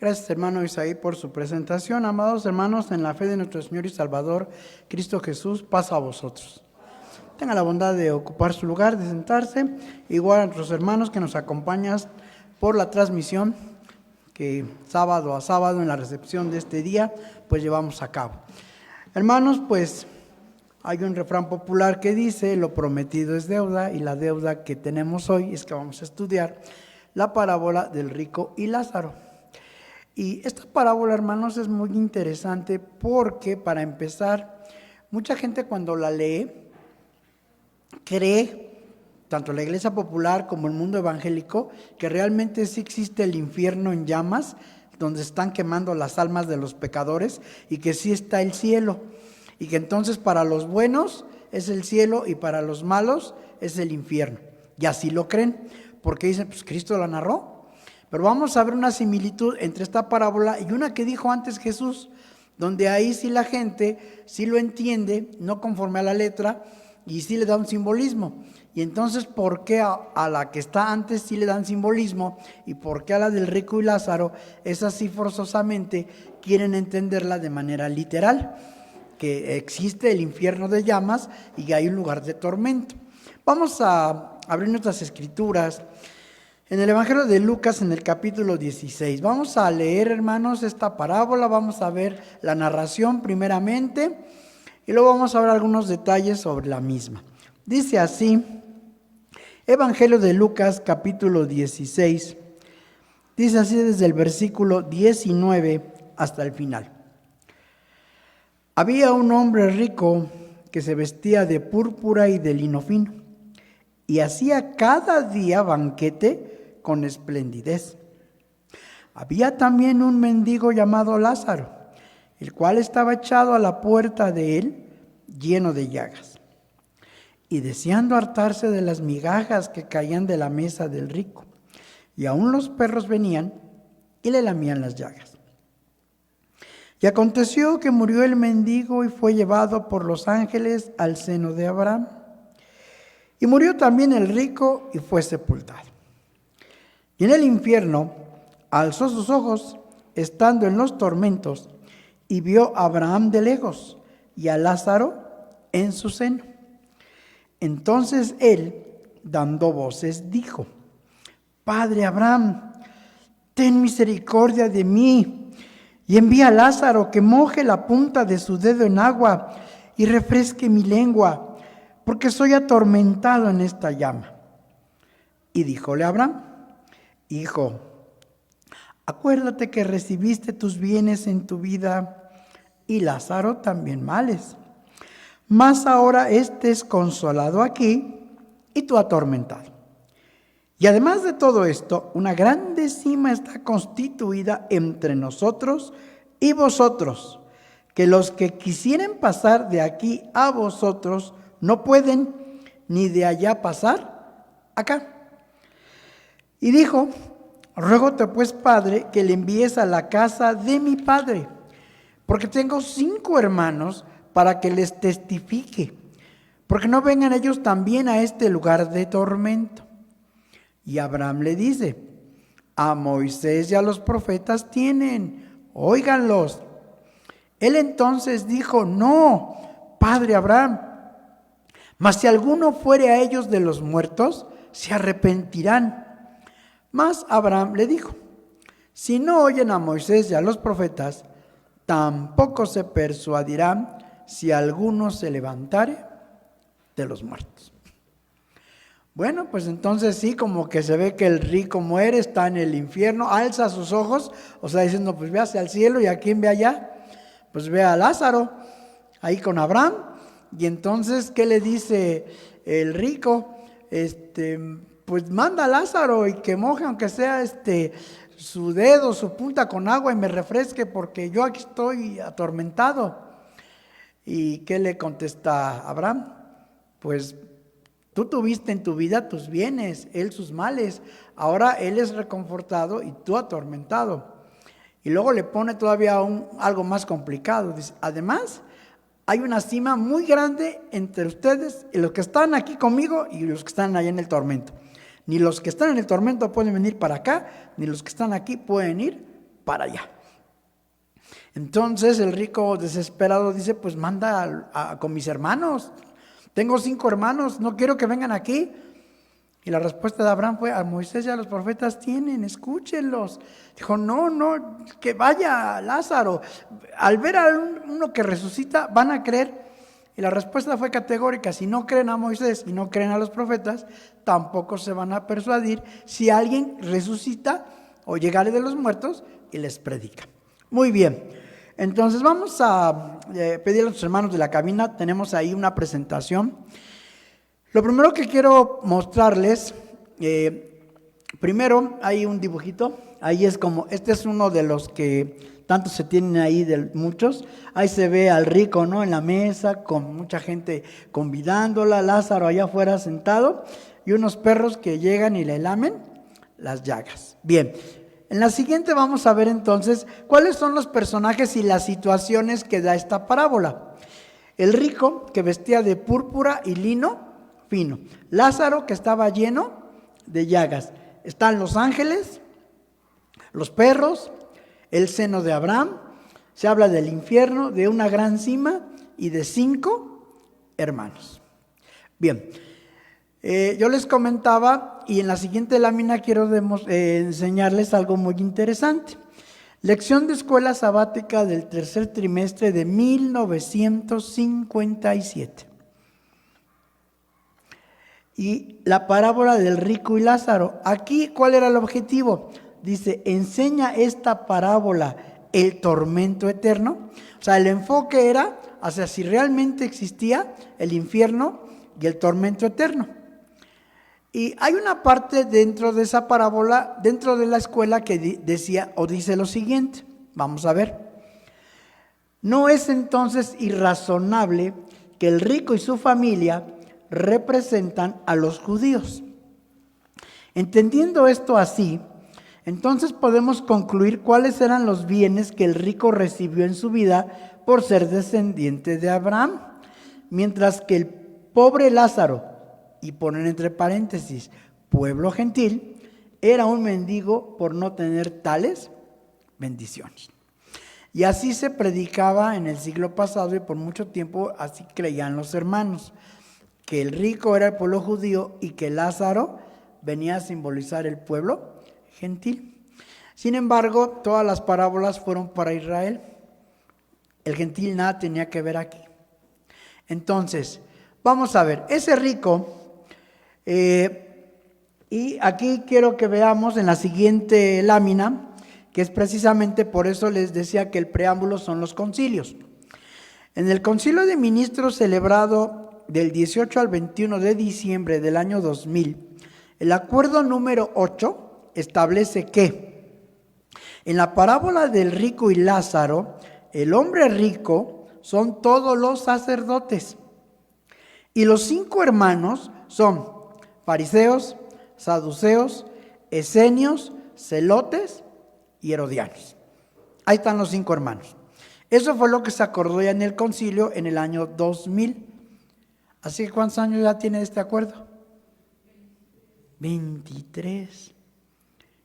Gracias, hermano Isaí, por su presentación. Amados hermanos, en la fe de nuestro Señor y Salvador, Cristo Jesús, paz a vosotros. Tenga la bondad de ocupar su lugar, de sentarse. Igual a nuestros hermanos que nos acompañan por la transmisión que sábado a sábado en la recepción de este día, pues llevamos a cabo. Hermanos, pues hay un refrán popular que dice, lo prometido es deuda, y la deuda que tenemos hoy es que vamos a estudiar la parábola del rico y Lázaro. Y esta parábola, hermanos, es muy interesante porque, para empezar, mucha gente cuando la lee, cree, tanto la iglesia popular como el mundo evangélico, que realmente sí existe el infierno en llamas, donde están quemando las almas de los pecadores, y que sí está el cielo, y que entonces para los buenos es el cielo y para los malos es el infierno. Y así lo creen, porque dicen, pues Cristo la narró. Pero vamos a ver una similitud entre esta parábola y una que dijo antes Jesús, donde ahí sí la gente sí lo entiende, no conforme a la letra, y sí le da un simbolismo. Y entonces, ¿por qué a la que está antes sí le dan simbolismo? ¿Y por qué a la del rico y Lázaro, esas sí forzosamente quieren entenderla de manera literal? Que existe el infierno de llamas y que hay un lugar de tormento. Vamos a abrir nuestras escrituras en el Evangelio de Lucas, en el capítulo 16. Vamos a leer, hermanos, esta parábola. Vamos a ver la narración primeramente y luego vamos a ver algunos detalles sobre la misma. Dice así, Evangelio de Lucas, capítulo 16. Dice así desde el versículo 19 hasta el final. Había un hombre rico que se vestía de púrpura y de lino fino y hacía cada día banquete con esplendidez. Había también un mendigo llamado Lázaro, el cual estaba echado a la puerta de él, lleno de llagas, y deseando hartarse de las migajas que caían de la mesa del rico, y aún los perros venían y le lamían las llagas. Y aconteció que murió el mendigo y fue llevado por los ángeles al seno de Abraham. Y murió también el rico y fue sepultado. Y en el infierno alzó sus ojos, estando en los tormentos, y vio a Abraham de lejos y a Lázaro en su seno. Entonces él, dando voces, dijo: Padre Abraham, ten misericordia de mí, y envía a Lázaro que moje la punta de su dedo en agua y refresque mi lengua, porque soy atormentado en esta llama. Y díjole Abraham: Hijo, acuérdate que recibiste tus bienes en tu vida y Lázaro también males. Mas ahora éste es consolado aquí y tú atormentado. Y además de todo esto, una grande cima está constituida entre nosotros y vosotros, que los que quisieren pasar de aquí a vosotros no pueden, ni de allá pasar acá. Y dijo: Ruégote pues, Padre, que le envíes a la casa de mi padre, porque tengo 5 hermanos, para que les testifique, porque no vengan ellos también a este lugar de tormento. Y Abraham le dice: A Moisés y a los profetas tienen, óiganlos. Él entonces dijo: No, Padre Abraham, mas si alguno fuere a ellos de los muertos, se arrepentirán. Mas Abraham le dijo: Si no oyen a Moisés y a los profetas, tampoco se persuadirán si alguno se levantare de los muertos. Bueno, pues entonces sí, como que se ve que el rico muere, está en el infierno, alza sus ojos, o sea, diciendo, pues ve hacia el cielo, ¿y a quién ve allá? Pues ve a Lázaro, ahí con Abraham. Y entonces, ¿qué le dice el rico? Pues manda a Lázaro y que moje, aunque sea su dedo, su punta con agua, y me refresque, porque yo aquí estoy atormentado. ¿Y qué le contesta Abraham? Pues tú tuviste en tu vida tus bienes, él sus males. Ahora él es reconfortado y tú atormentado. Y luego le pone todavía algo más complicado. Dice: además, hay una cima muy grande entre ustedes y los que están aquí conmigo y los que están allá en el tormento. Ni los que están en el tormento pueden venir para acá, ni los que están aquí pueden ir para allá. Entonces el rico desesperado dice, pues manda con mis hermanos. Tengo 5 hermanos, no quiero que vengan aquí. Y la respuesta de Abraham fue, a Moisés y a los profetas tienen, escúchenlos. Dijo, no, que vaya Lázaro. Al ver a uno que resucita, van a creer. Y la respuesta fue categórica, si no creen a Moisés y no creen a los profetas, tampoco se van a persuadir si alguien resucita o llegare de los muertos y les predica. Muy bien, entonces vamos a pedir a los hermanos de la cabina, tenemos ahí una presentación. Lo primero que quiero mostrarles, primero hay un dibujito, ahí es como, este es uno de los que tanto se tienen ahí de muchos, ahí se ve al rico, ¿no? En la mesa, con mucha gente convidándola, Lázaro allá afuera sentado, y unos perros que llegan y le lamen las llagas. Bien, en la siguiente vamos a ver entonces cuáles son los personajes y las situaciones que da esta parábola. El rico que vestía de púrpura y lino fino, Lázaro que estaba lleno de llagas, están los ángeles, los perros, el seno de Abraham, se habla del infierno, de una gran cima y de 5 hermanos. Bien, yo les comentaba y en la siguiente lámina quiero enseñarles algo muy interesante. Lección de escuela sabática del tercer trimestre de 1957. Y la parábola del rico y Lázaro. Aquí, ¿cuál era el objetivo? Dice, enseña esta parábola el tormento eterno. O sea, el enfoque era hacia si realmente existía el infierno y el tormento eterno. Y hay una parte dentro de esa parábola, dentro de la escuela, que decía o dice lo siguiente. Vamos a ver. No es entonces irrazonable que el rico y su familia representan a los judíos. Entendiendo esto así, entonces podemos concluir cuáles eran los bienes que el rico recibió en su vida por ser descendiente de Abraham, mientras que el pobre Lázaro, y ponen entre paréntesis, pueblo gentil, era un mendigo por no tener tales bendiciones. Y así se predicaba en el siglo pasado y por mucho tiempo así creían los hermanos, que el rico era el pueblo judío y que Lázaro venía a simbolizar el pueblo gentil. Sin embargo, todas las parábolas fueron para Israel. El gentil nada tenía que ver aquí. Entonces, vamos a ver, ese rico, y aquí quiero que veamos en la siguiente lámina, que es precisamente por eso les decía que el preámbulo son los concilios. En el concilio de ministros celebrado del 18 al 21 de diciembre del año 2000, el acuerdo número 8 establece que en la parábola del rico y Lázaro, el hombre rico son todos los sacerdotes y los 5 hermanos son fariseos, saduceos, esenios, celotes y herodianos. Ahí están los 5 hermanos. Eso fue lo que se acordó ya en el concilio en el año 2000. Así que ¿cuántos años ya tiene este acuerdo? 23.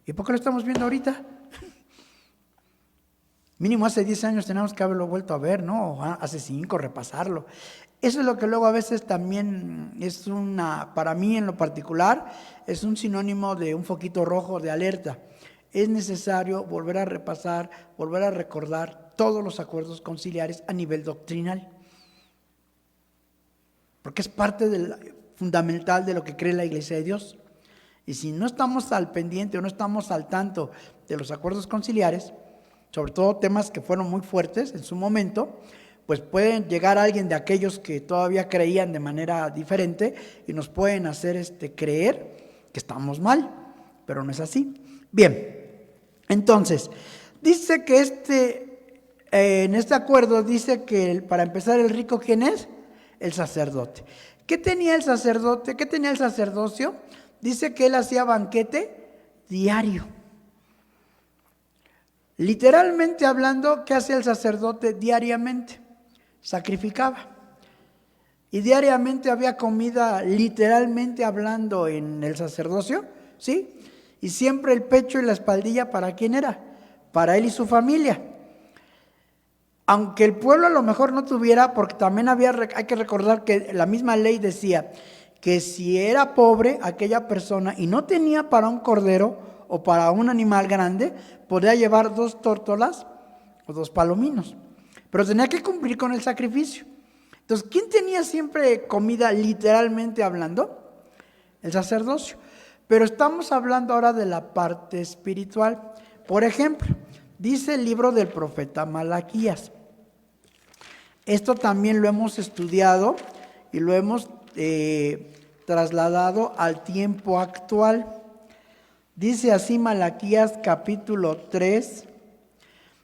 ¿Y por qué lo estamos viendo ahorita? Mínimo hace 10 años tenemos que haberlo vuelto a ver, ¿no? Hace 5, repasarlo. Eso es lo que luego a veces también es para mí en lo particular, es un sinónimo de un foquito rojo de alerta. Es necesario volver a repasar, volver a recordar todos los acuerdos conciliares a nivel doctrinal. Porque es parte fundamental de lo que cree la Iglesia de Dios. Y si no estamos al pendiente o no estamos al tanto de los acuerdos conciliares, sobre todo temas que fueron muy fuertes en su momento, pues pueden llegar alguien de aquellos que todavía creían de manera diferente y nos pueden hacer creer que estamos mal, pero no es así. Bien, entonces, dice que en este acuerdo dice que para empezar el rico, ¿quién es? El sacerdote. ¿Qué tenía el sacerdote? ¿Qué tenía el sacerdocio? Dice que él hacía banquete diario. Literalmente hablando, ¿qué hacía el sacerdote diariamente? Sacrificaba. Y diariamente había comida, literalmente hablando, en el sacerdocio, ¿sí? Y siempre el pecho y la espaldilla, ¿para quién era? para él y su familia. Aunque el pueblo a lo mejor no tuviera, porque también hay que recordar que la misma ley decía que si era pobre aquella persona y no tenía para un cordero o para un animal grande, podía llevar 2 tórtolas o 2 palominos, pero tenía que cumplir con el sacrificio. Entonces, ¿quién tenía siempre comida literalmente hablando? El sacerdocio. Pero estamos hablando ahora de la parte espiritual. Por ejemplo, dice el libro del profeta Malaquías. Esto también lo hemos estudiado y lo hemos trasladado al tiempo actual. Dice así Malaquías capítulo 3,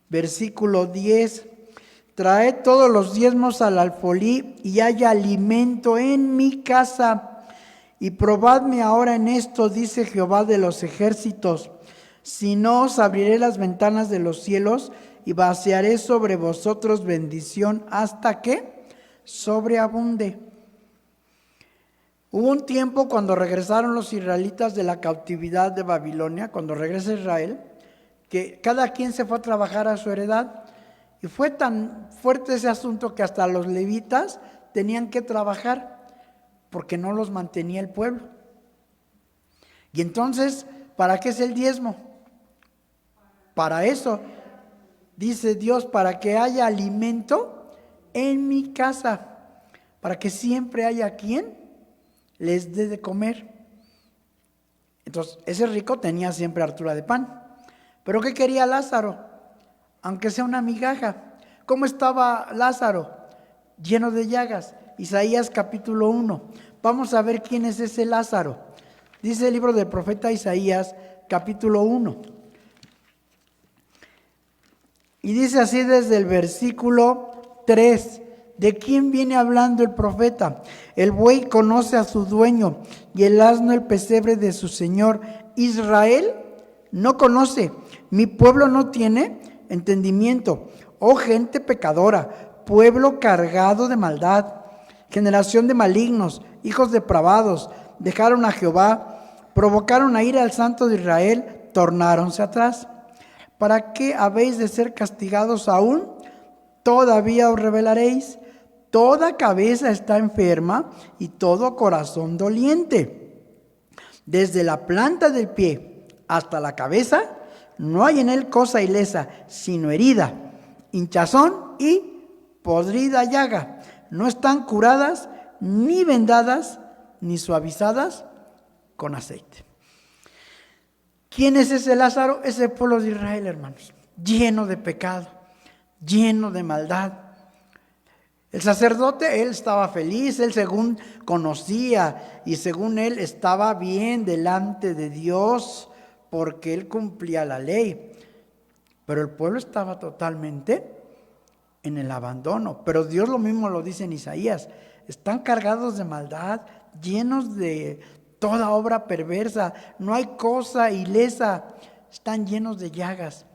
versículo 10. Traed todos los diezmos al alfolí y haya alimento en mi casa. Y probadme ahora en esto, dice Jehová de los ejércitos. Si no, os abriré las ventanas de los cielos y vaciaré sobre vosotros bendición hasta que sobreabunde. Hubo un tiempo cuando regresaron los israelitas de la cautividad de Babilonia, cuando regresa Israel, que cada quien se fue a trabajar a su heredad. Y fue tan fuerte ese asunto que hasta los levitas tenían que trabajar porque no los mantenía el pueblo. Y entonces, ¿para qué es el diezmo? Para eso, dice Dios, para que haya alimento en mi casa, para que siempre haya quien les dé de comer. Entonces, ese rico tenía siempre hartura de pan. ¿Pero qué quería Lázaro? Aunque sea una migaja. ¿Cómo estaba Lázaro? Lleno de llagas. Isaías capítulo 1. Vamos a ver quién es ese Lázaro. Dice el libro del profeta Isaías capítulo 1. Y dice así desde el versículo 3. ¿De quién viene hablando el profeta? El buey conoce a su dueño y el asno el pesebre de su señor. Israel no conoce, mi pueblo no tiene entendimiento. Oh gente pecadora, pueblo cargado de maldad, generación de malignos, hijos depravados, dejaron a Jehová, provocaron a ira al Santo de Israel, tornáronse atrás. ¿Para qué habéis de ser castigados aún? Todavía os rebelaréis. Toda cabeza está enferma y todo corazón doliente. Desde la planta del pie hasta la cabeza, no hay en él cosa ilesa, sino herida, hinchazón y podrida llaga. No están curadas, ni vendadas, ni suavizadas con aceite. ¿Quién es ese Lázaro? Es el pueblo de Israel, hermanos, lleno de pecado, lleno de maldad. El sacerdote, él estaba feliz, él según conocía y según él estaba bien delante de Dios porque él cumplía la ley. Pero el pueblo estaba totalmente en el abandono. Pero Dios lo mismo lo dice en Isaías. Están cargados de maldad, llenos de toda obra perversa. No hay cosa ilesa. Están llenos de llagas.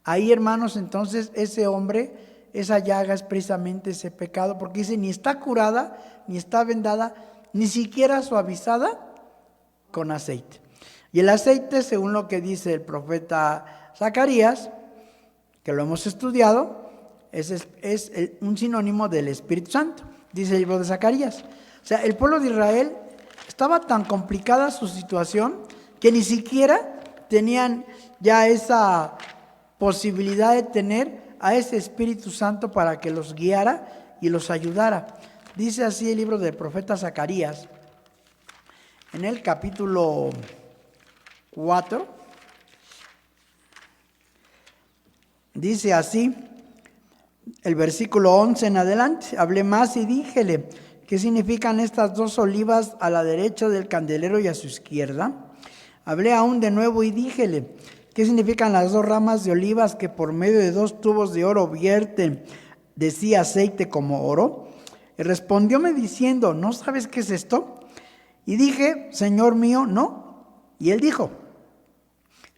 Ahí, hermanos, entonces ese hombre, esa llaga es precisamente ese pecado. Porque dice, ni está curada, ni está vendada, ni siquiera suavizada con aceite. Y el aceite, según lo que dice el profeta Zacarías, que lo hemos estudiado, es un sinónimo del Espíritu Santo, dice el libro de Zacarías. O sea, el pueblo de Israel estaba tan complicada su situación que ni siquiera tenían ya esa posibilidad de tener a ese Espíritu Santo para que los guiara y los ayudara. Dice así el libro del profeta Zacarías, en el capítulo 4, dice así, el versículo 11 en adelante, hablé más y díjele, ¿qué significan estas 2 olivas a la derecha del candelero y a su izquierda? Hablé aún de nuevo y díjele, ¿qué significan las 2 ramas de olivas que por medio de 2 tubos de oro vierten de sí aceite como oro? Y respondióme diciendo, ¿no sabes qué es esto? Y dije, Señor mío, no. Y él dijo,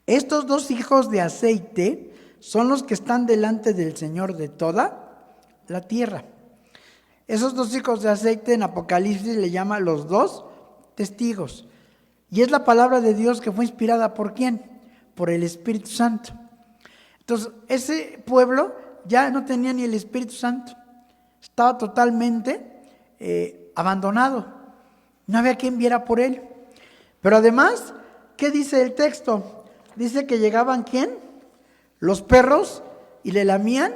estos 2 hijos de aceite son los que están delante del Señor de toda la tierra. Esos 2 hijos de aceite en Apocalipsis le llama los 2 testigos. Y es la palabra de Dios que fue inspirada ¿por quién? Por el Espíritu Santo. Entonces, ese pueblo ya no tenía ni el Espíritu Santo. Estaba totalmente abandonado. No había quien viera por él. Pero además, ¿qué dice el texto? Dice que llegaban ¿quién? Los perros y le lamían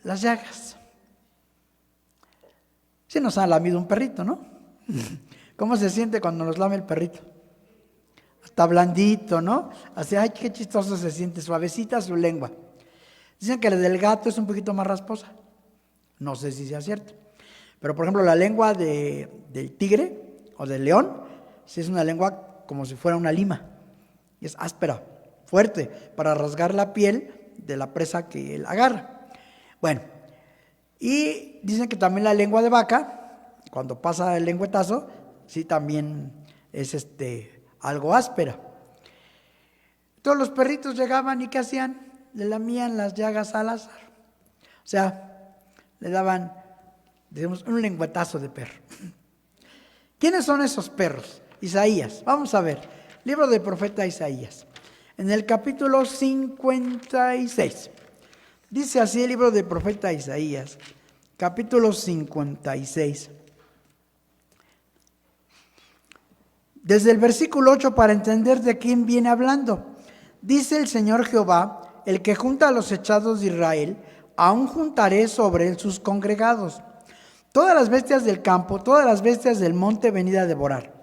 las llagas. Sí nos ha lamido un perrito, ¿no? ¿Cómo se siente cuando nos lame el perrito? Está blandito, ¿no? Así, ay, qué chistoso se siente, suavecita su lengua. Dicen que la del gato es un poquito más rasposa. No sé si sea cierto. Pero, por ejemplo, la lengua del tigre o del león, sí es una lengua como si fuera una lima. Y es áspera, fuerte, para rasgar la piel de la presa que él agarra. Bueno, y dicen que también la lengua de vaca, cuando pasa el lengüetazo, sí también es algo áspera. Todos los perritos llegaban y ¿qué hacían? Le lamían las llagas a Lázaro. O sea, le daban, digamos, un lengüetazo de perro. ¿Quiénes son esos perros? Isaías. Vamos a ver. Libro del profeta Isaías. En el capítulo 56. Dice así el libro del profeta Isaías. Capítulo 56. Desde el versículo 8 para entender de quién viene hablando. Dice el Señor Jehová, el que junta a los echados de Israel, aún juntaré sobre él sus congregados. Todas las bestias del campo, todas las bestias del monte venid a devorar.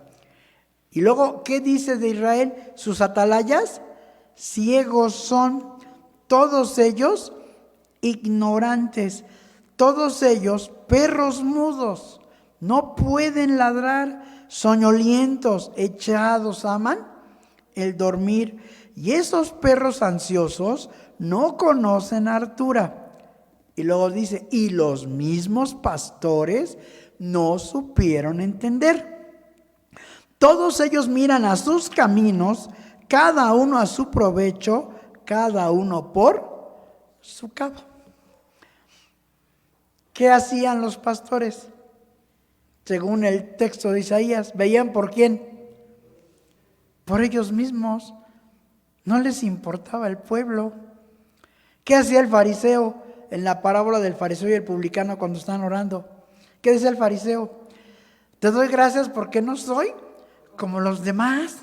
Y luego, ¿qué dice de Israel? Sus atalayas ciegos son, todos ellos ignorantes, todos ellos perros mudos, no pueden ladrar, soñolientos, echados aman el dormir. Y esos perros ansiosos no conocen hartura. Y luego dice, y los mismos pastores no supieron entender. Todos ellos miran a sus caminos, cada uno a su provecho, cada uno por su cabo. ¿Qué hacían los pastores? Según el texto de Isaías, ¿veían por quién? Por ellos mismos. No les importaba el pueblo. ¿Qué hacía el fariseo en la parábola del fariseo y el publicano cuando están orando? ¿Qué dice el fariseo? Te doy gracias porque no soy como los demás.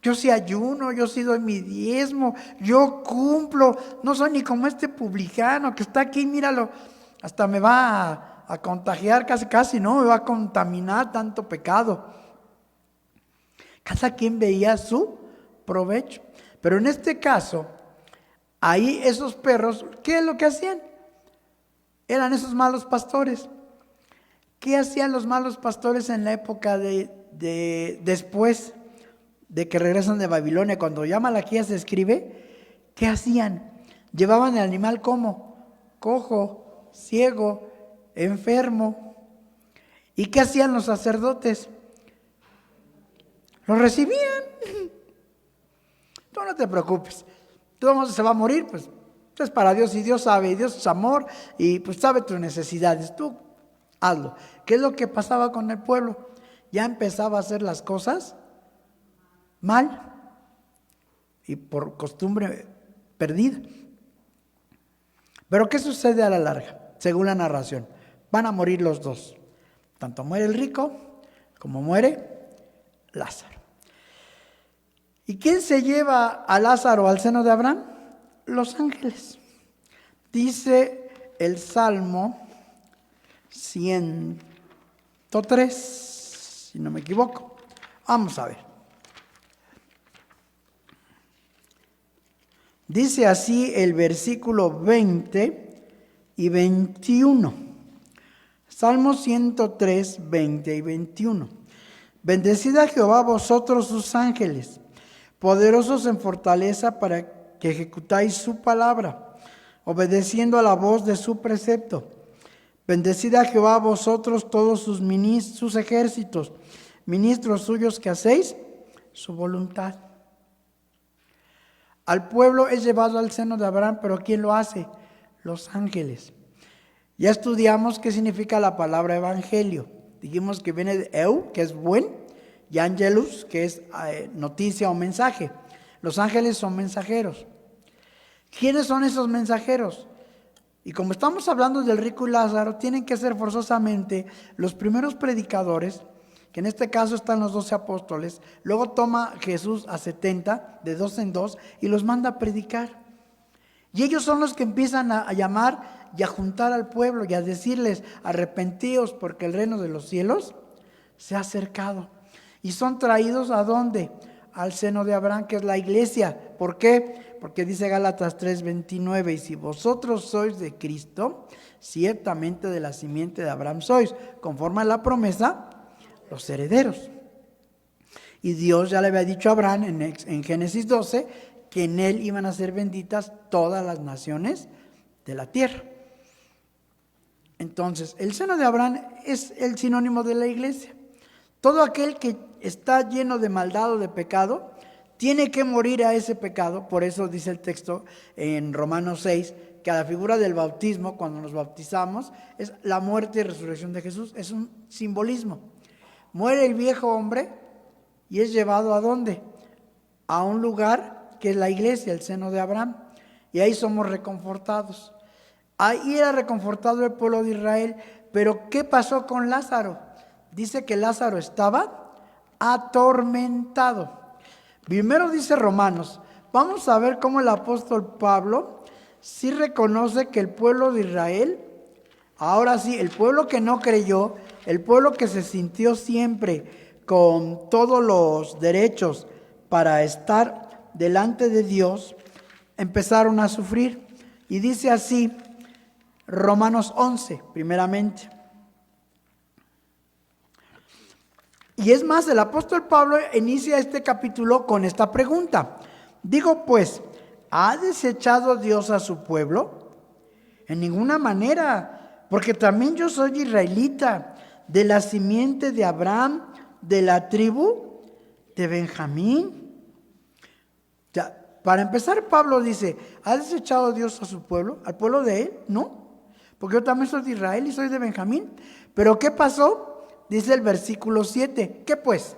Yo sí ayuno, yo sí doy mi diezmo, yo cumplo. No soy ni como este publicano que está aquí, míralo. Hasta me va a contagiar casi, ¿no? Me va a contaminar tanto pecado. Cada quien veía su provecho. Pero en este caso, ahí esos perros, ¿qué es lo que hacían? Eran esos malos pastores. ¿Qué hacían los malos pastores en la época después de que regresan de Babilonia? Cuando ya Malaquías se escribe, ¿qué hacían? Llevaban el animal como cojo, ciego, enfermo. ¿Y qué hacían los sacerdotes? Lo recibían. Tú no te preocupes. Tú se va a morir, pues es para Dios y Dios sabe, y Dios es amor y pues sabe tus necesidades. Tú hazlo. ¿Qué es lo que pasaba con el pueblo? Ya empezaba a hacer las cosas mal y por costumbre perdida. Pero ¿qué sucede a la larga? Según la narración, van a morir los dos. Tanto muere el rico como muere Lázaro. ¿Y quién se lleva a Lázaro al seno de Abraham? Los ángeles. Dice el Salmo 103, si no me equivoco. Vamos a ver. Dice así el versículo 20 y 21. Salmo 103, 20 y 21. Bendecid a Jehová vosotros sus ángeles, poderosos en fortaleza para que ejecutáis su palabra, obedeciendo a la voz de su precepto. Bendecid a Jehová vosotros todos sus ejércitos, ministros suyos que hacéis su voluntad. Al pueblo es llevado al seno de Abraham, pero ¿quién lo hace? Los ángeles. Ya estudiamos qué significa la palabra evangelio. Dijimos que viene de eu, que es buen, y angelus, que es noticia o mensaje. Los ángeles son mensajeros. ¿Quiénes son esos mensajeros? Y como estamos hablando del rico y Lázaro, tienen que ser forzosamente los primeros predicadores, que en este caso están los 12 apóstoles. Luego toma Jesús a 70, de 2 en 2, y los manda a predicar. Y ellos son los que empiezan a llamar y a juntar al pueblo y a decirles: arrepentíos porque el reino de los cielos se ha acercado. Y son traídos ¿a dónde? Al seno de Abraham, que es la iglesia. ¿Por qué? Porque dice Gálatas 3:29: y si vosotros sois de Cristo, ciertamente de la simiente de Abraham sois, conforme a la promesa, los herederos. Y Dios ya le había dicho a Abraham en Génesis 12 que en él iban a ser benditas todas las naciones de la tierra. Entonces, el seno de Abraham es el sinónimo de la iglesia. Todo aquel que está lleno de maldad o de pecado tiene que morir a ese pecado. Por eso dice el texto en Romanos 6 que a la figura del bautismo, cuando nos bautizamos, es la muerte y resurrección de Jesús. Es un simbolismo. Muere el viejo hombre y es llevado ¿a dónde? A un lugar que es la iglesia, el seno de Abraham. Y ahí somos reconfortados. Ahí era reconfortado el pueblo de Israel. Pero ¿qué pasó con Lázaro? Dice que Lázaro estaba atormentado. Primero dice Romanos. Vamos a ver cómo el apóstol Pablo sí reconoce que el pueblo de Israel, ahora sí, el pueblo que no creyó, el pueblo que se sintió siempre con todos los derechos para estar delante de Dios, empezaron a sufrir. Y dice así Romanos 11, primeramente. Y es más, el apóstol Pablo inicia este capítulo con esta pregunta. Digo pues, ¿ha desechado Dios a su pueblo? En ninguna manera, porque también yo soy israelita, de la simiente de Abraham, de la tribu de Benjamín. Ya, para empezar, Pablo dice: ¿ha desechado Dios a su pueblo? ¿Al pueblo de él? No, porque yo también soy de Israel y soy de Benjamín. Pero ¿qué pasó? Dice el versículo 7. ¿Qué pues?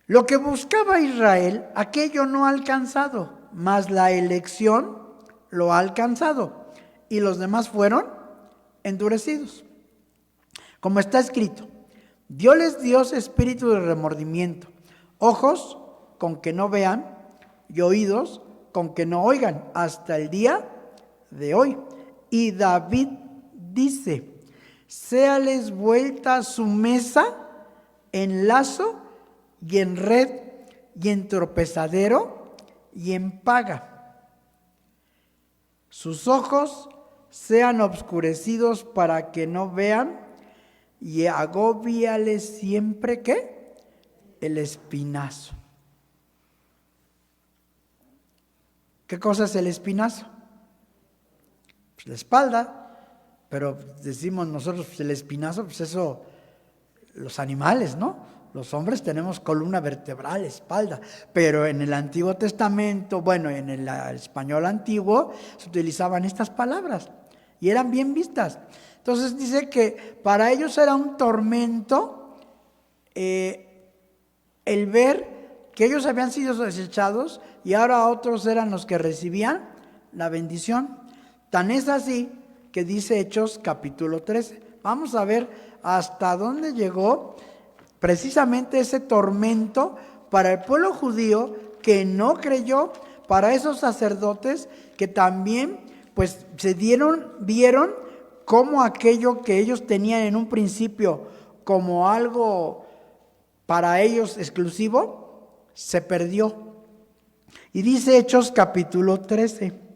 Lo que buscaba Israel, aquello no ha alcanzado, mas la elección lo ha alcanzado, y los demás fueron endurecidos. Como está escrito: Dios les dio espíritu de remordimiento, ojos con que no vean y oídos con que no oigan, hasta el día de hoy. Y David dice: séales vuelta su mesa en lazo y en red y en tropezadero y en paga. Sus ojos sean obscurecidos para que no vean, y agóbiales siempre ¿qué? El espinazo. ¿Qué cosa es el espinazo? Pues la espalda. Pero decimos nosotros, pues el espinazo, pues eso, los animales, ¿no? Los hombres tenemos columna vertebral, espalda. Pero en el Antiguo Testamento, bueno, en el español antiguo, se utilizaban estas palabras y eran bien vistas. Entonces dice que para ellos era un tormento el ver que ellos habían sido desechados y ahora otros eran los que recibían la bendición. Tan es así que dice Hechos capítulo 13. Vamos a ver hasta dónde llegó precisamente ese tormento para el pueblo judío que no creyó, para esos sacerdotes que también pues vieron cómo aquello que ellos tenían en un principio como algo para ellos exclusivo, se perdió. Y dice Hechos capítulo 13.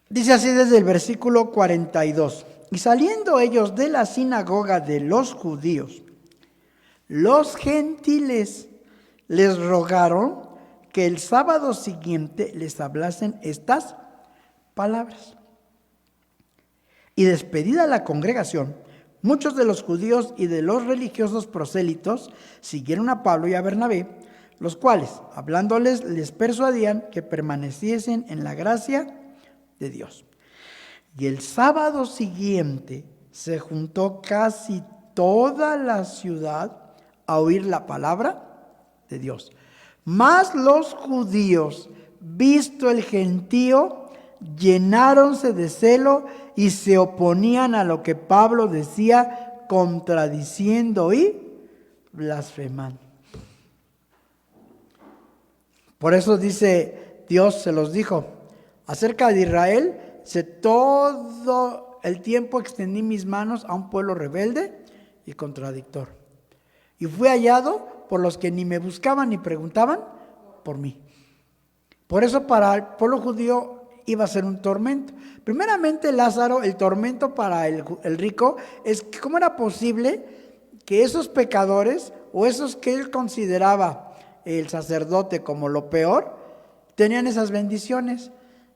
Dice así desde el versículo 42. Y saliendo ellos de la sinagoga de los judíos, los gentiles les rogaron que el sábado siguiente les hablasen estas palabras. Y despedida la congregación, muchos de los judíos y de los religiosos prosélitos siguieron a Pablo y a Bernabé, los cuales, hablándoles, les persuadían que permaneciesen en la gracia de Dios. Y el sábado siguiente se juntó casi toda la ciudad a oír la palabra de Dios. Mas los judíos, visto el gentío, llenáronse de celo y se oponían a lo que Pablo decía, contradiciendo y blasfemando. Por eso dice Dios, se los dijo, acerca de Israel, todo el tiempo extendí mis manos a un pueblo rebelde y contradictor. Y fui hallado por los que ni me buscaban ni preguntaban por mí. Por eso para el pueblo judío iba a ser un tormento. Primeramente Lázaro, el tormento para el rico es que cómo era posible que esos pecadores o esos que él consideraba el sacerdote como lo peor, tenían esas bendiciones.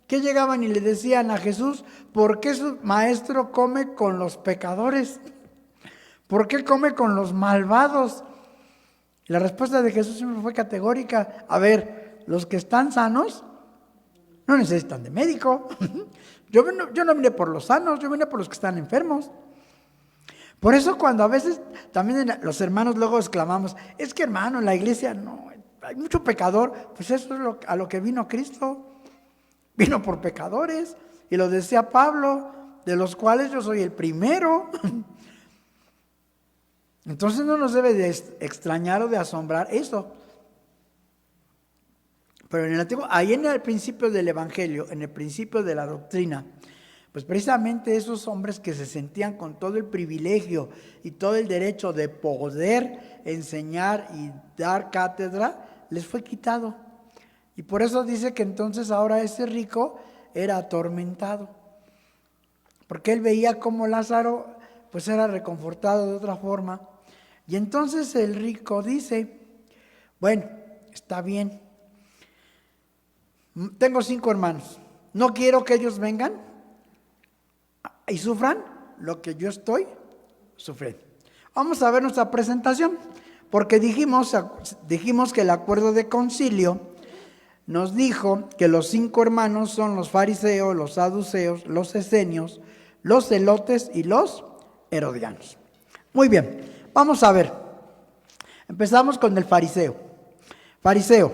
Que llegaban y le decían a Jesús, ¿por qué su maestro come con los pecadores? ¿Por qué come con los malvados? La respuesta de Jesús siempre fue categórica. A ver, los que están sanos no necesitan de médico. Yo no vine por los sanos, yo vine por los que están enfermos. Por eso cuando a veces también los hermanos luego exclamamos, es que hermano, en la iglesia no, hay mucho pecador. Pues eso es a lo que vino Cristo. Vino por pecadores. Y lo decía Pablo, de los cuales yo soy el primero. Entonces no nos debe de extrañar o de asombrar eso. Pero en el antiguo, ahí en el principio del evangelio, en el principio de la doctrina, pues precisamente esos hombres que se sentían con todo el privilegio y todo el derecho de poder enseñar y dar cátedra, les fue quitado. Y por eso dice que entonces ahora ese rico era atormentado. Porque él veía cómo Lázaro pues era reconfortado de otra forma. Y entonces el rico dice, bueno, está bien. Tengo 5 hermanos. No quiero que ellos vengan y sufran lo que yo estoy sufriendo. Vamos a ver nuestra presentación. Porque dijimos que el acuerdo de concilio nos dijo que los 5 hermanos son los fariseos, los saduceos, los esenios, los celotes y los herodianos. Muy bien, vamos a ver. Empezamos con el fariseo. Fariseo.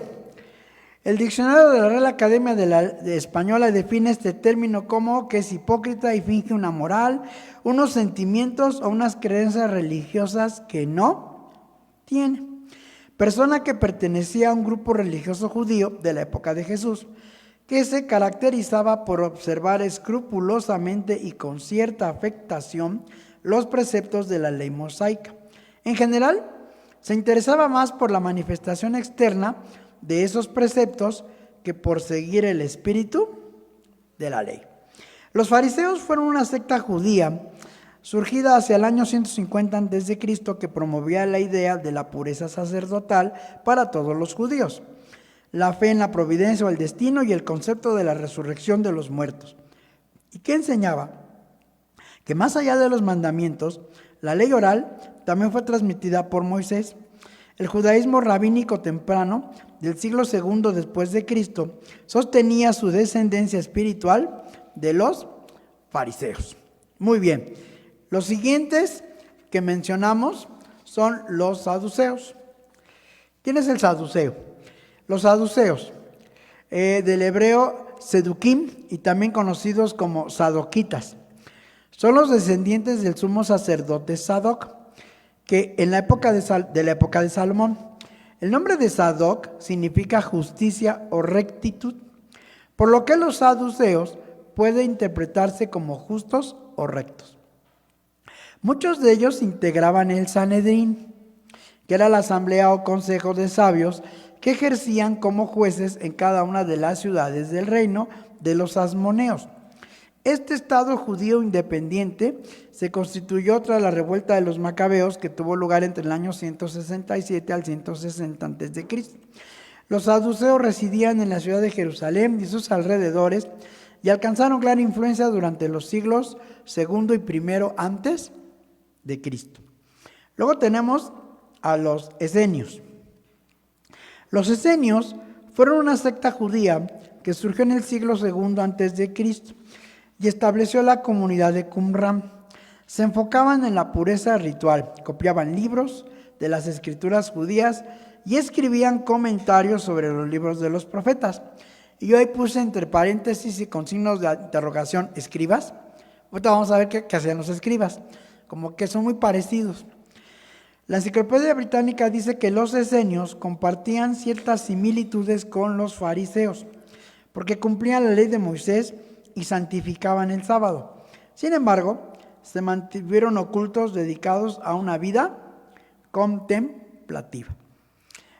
El diccionario de la Real Academia de Española define este término como que es hipócrita y finge una moral, unos sentimientos o unas creencias religiosas que no tiene. Persona que pertenecía a un grupo religioso judío de la época de Jesús, que se caracterizaba por observar escrupulosamente y con cierta afectación los preceptos de la ley mosaica. En general, se interesaba más por la manifestación externa de esos preceptos que por seguir el espíritu de la ley. Los fariseos fueron una secta judía surgida hacia el año 150 a.C., que promovía la idea de la pureza sacerdotal para todos los judíos, la fe en la providencia o el destino y el concepto de la resurrección de los muertos, y que enseñaba que más allá de los mandamientos, la ley oral también fue transmitida por Moisés. El judaísmo rabínico temprano del siglo II después de Cristo sostenía su descendencia espiritual de los fariseos. Muy bien. Los siguientes que mencionamos son los saduceos. ¿Quién es el saduceo? Los saduceos, del hebreo sedukim y también conocidos como sadoquitas, son los descendientes del sumo sacerdote Sadoc, que en la época de Salomón. El nombre de Sadoc significa justicia o rectitud, por lo que los saduceos pueden interpretarse como justos o rectos. Muchos de ellos integraban el Sanedrín, que era la asamblea o consejo de sabios que ejercían como jueces en cada una de las ciudades del reino de los asmoneos. Este estado judío independiente se constituyó tras la revuelta de los macabeos que tuvo lugar entre el año 167 al 160 a.C. Los saduceos residían en la ciudad de Jerusalén y sus alrededores y alcanzaron gran influencia durante los siglos II y I antes de Cristo. Luego tenemos a los esenios. Los esenios fueron una secta judía que surgió en el siglo II antes de Cristo y estableció la comunidad de Qumran. Se enfocaban en la pureza ritual, copiaban libros, de las escrituras judías y escribían comentarios sobre los libros de los profetas. Y yo ahí puse entre paréntesis y con signos de interrogación, escribas. Ahorita vamos a ver qué hacían los escribas, como que son muy parecidos. La Enciclopedia Británica dice que los esenios compartían ciertas similitudes con los fariseos, porque cumplían la ley de Moisés y santificaban el sábado. Sin embargo, se mantuvieron ocultos, dedicados a una vida contemplativa.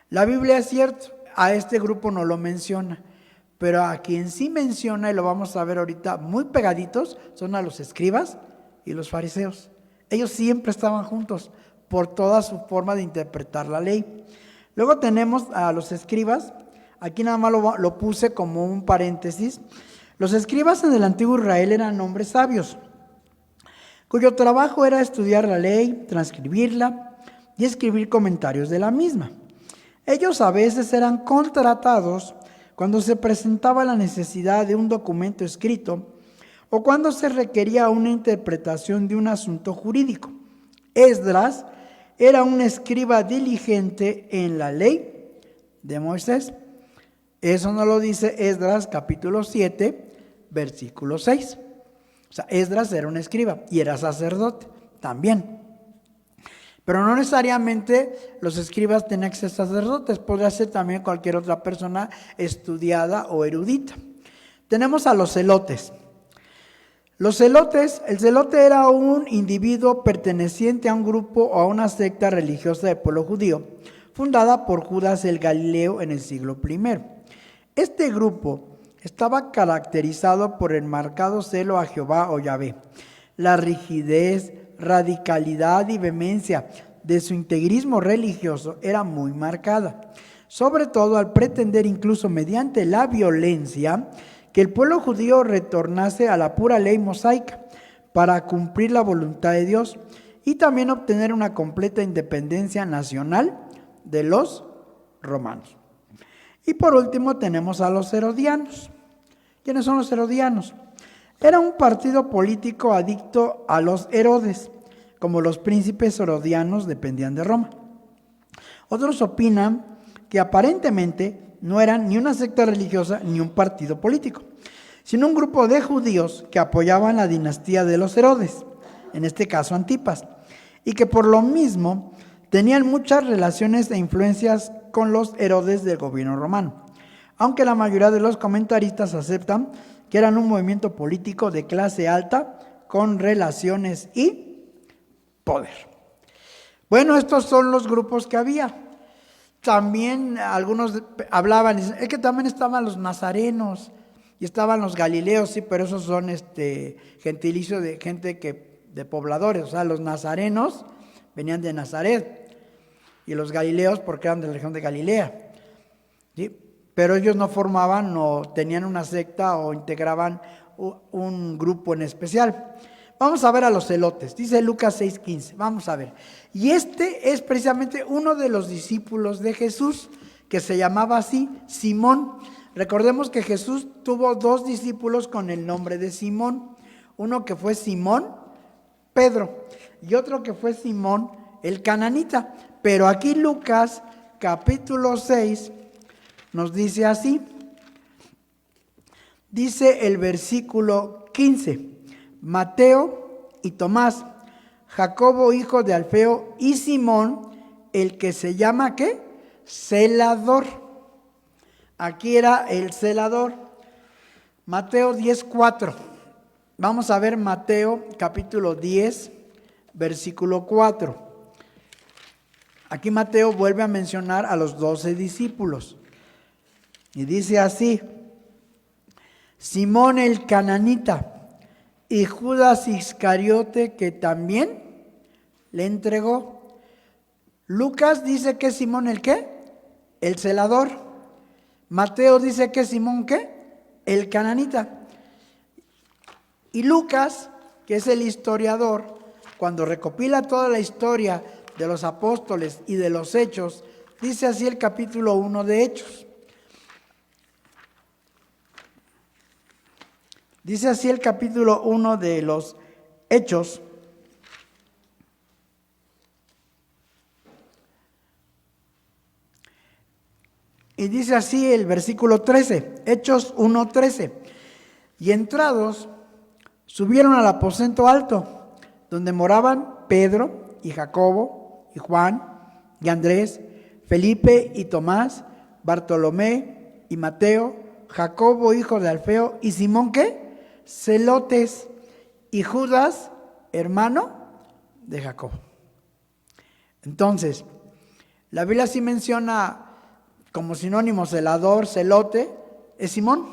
La Biblia, es cierto, a este grupo no lo menciona, pero a quien sí menciona, y lo vamos a ver ahorita, muy pegaditos, son a los escribas y los fariseos. Ellos siempre estaban juntos por toda su forma de interpretar la ley. Luego tenemos a los escribas, aquí nada más lo puse como un paréntesis. Los escribas en el antiguo Israel eran hombres sabios, cuyo trabajo era estudiar la ley, transcribirla y escribir comentarios de la misma. Ellos a veces eran contratados cuando se presentaba la necesidad de un documento escrito o cuando se requería una interpretación de un asunto jurídico. Esdras era un escriba diligente en la ley de Moisés. Eso nos lo dice Esdras capítulo 7, versículo 6. O sea, Esdras era un escriba y era sacerdote también. Pero no necesariamente los escribas tenían que ser sacerdotes, podría ser también cualquier otra persona estudiada o erudita. Tenemos a los celotes. Los celotes, el celote era un individuo perteneciente a un grupo o a una secta religiosa del pueblo judío, fundada por Judas el Galileo en el siglo I. Este grupo estaba caracterizado por el marcado celo a Jehová o Yahvé, la rigidez, radicalidad y vehemencia de su integrismo religioso era muy marcada, sobre todo al pretender incluso mediante la violencia que el pueblo judío retornase a la pura ley mosaica para cumplir la voluntad de Dios y también obtener una completa independencia nacional de los romanos. Y por último tenemos a los herodianos. ¿Quiénes son los herodianos? Era un partido político adicto a los Herodes, como los príncipes herodianos dependían de Roma. Otros opinan que aparentemente no eran ni una secta religiosa ni un partido político, sino un grupo de judíos que apoyaban la dinastía de los Herodes, en este caso Antipas, y que por lo mismo tenían muchas relaciones e influencias con los Herodes del gobierno romano, aunque la mayoría de los comentaristas aceptan que eran un movimiento político de clase alta con relaciones y poder. Bueno, estos son los grupos que había. También algunos hablaban, es que también estaban los nazarenos y estaban los galileos, sí, pero esos son gentilicio de gente de pobladores, o sea, los nazarenos venían de Nazaret y los galileos porque eran de la región de Galilea, ¿sí? Pero ellos no formaban o tenían una secta o integraban un grupo en especial. Vamos a ver a los celotes, dice Lucas 6:15, vamos a ver. Y este es precisamente uno de los discípulos de Jesús, que se llamaba así, Simón. Recordemos que Jesús tuvo dos discípulos con el nombre de Simón. Uno que fue Simón, Pedro, y otro que fue Simón, el cananita. Pero aquí Lucas capítulo 6 nos dice así. Dice el versículo 15. Mateo y Tomás, Jacobo hijo de Alfeo y Simón, el que se llama ¿qué? Celador. Aquí era el celador. Mateo 10:4. Vamos a ver Mateo capítulo 10, versículo 4. Aquí Mateo vuelve a mencionar a los 12 discípulos. Y dice así: Simón el cananita y Judas Iscariote, que también le entregó. Lucas dice que Simón el ¿qué? El celador. Mateo dice que Simón ¿qué? El cananita. Y Lucas, que es el historiador, cuando recopila toda la historia de los apóstoles y de los hechos, dice así el capítulo 1 de Hechos. Dice así el capítulo 1 de los Hechos. Y dice así el versículo 13, Hechos 1:13. Y entrados, subieron al aposento alto, donde moraban Pedro y Jacobo y Juan y Andrés, Felipe y Tomás, Bartolomé y Mateo, Jacobo hijo de Alfeo y Simón ¿qué? Celotes y Judas, hermano de Jacobo. Entonces, la Biblia sí menciona como sinónimo celador, celote, es Simón.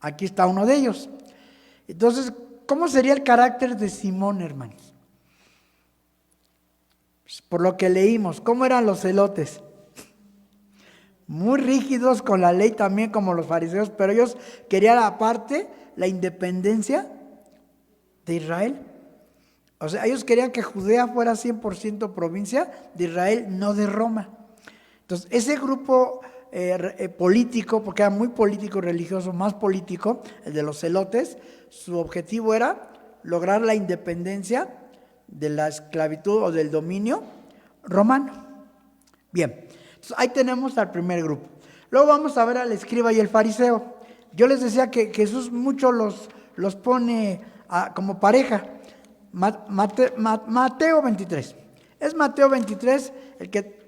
Aquí está uno de ellos. Entonces, ¿cómo sería el carácter de Simón, hermanos? Pues por lo que leímos, ¿cómo eran los celotes? Muy rígidos con la ley también como los fariseos, pero ellos querían aparte la independencia de Israel. O sea, ellos querían que Judea fuera 100% provincia de Israel, no de Roma. Entonces, ese grupo político, porque era muy político y religioso, más político, el de los celotes, su objetivo era lograr la independencia de la esclavitud o del dominio romano. Bien, entonces ahí tenemos al primer grupo. Luego vamos a ver al escriba y el fariseo. Yo les decía que Jesús mucho los pone como pareja. Mateo 23. Es Mateo 23 el que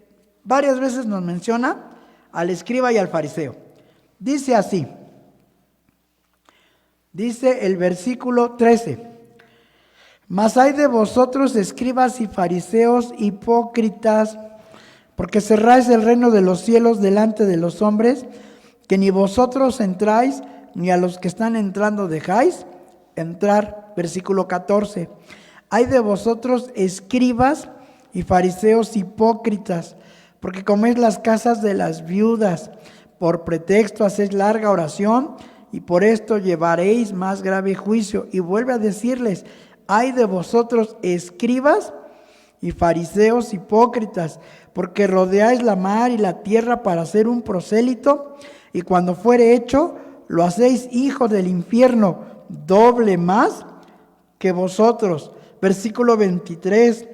varias veces nos menciona al escriba y al fariseo. Dice así, dice el versículo 13, mas hay de vosotros escribas y fariseos hipócritas, porque cerráis el reino de los cielos delante de los hombres, que ni vosotros entráis, ni a los que están entrando dejáis entrar. Versículo 14, hay de vosotros escribas y fariseos hipócritas, porque coméis las casas de las viudas, por pretexto hacéis larga oración, y por esto llevaréis más grave juicio. Y vuelve a decirles, hay de vosotros escribas y fariseos hipócritas, porque rodeáis la mar y la tierra para hacer un prosélito, y cuando fuere hecho, lo hacéis hijo del infierno, doble más que vosotros. Versículo 23.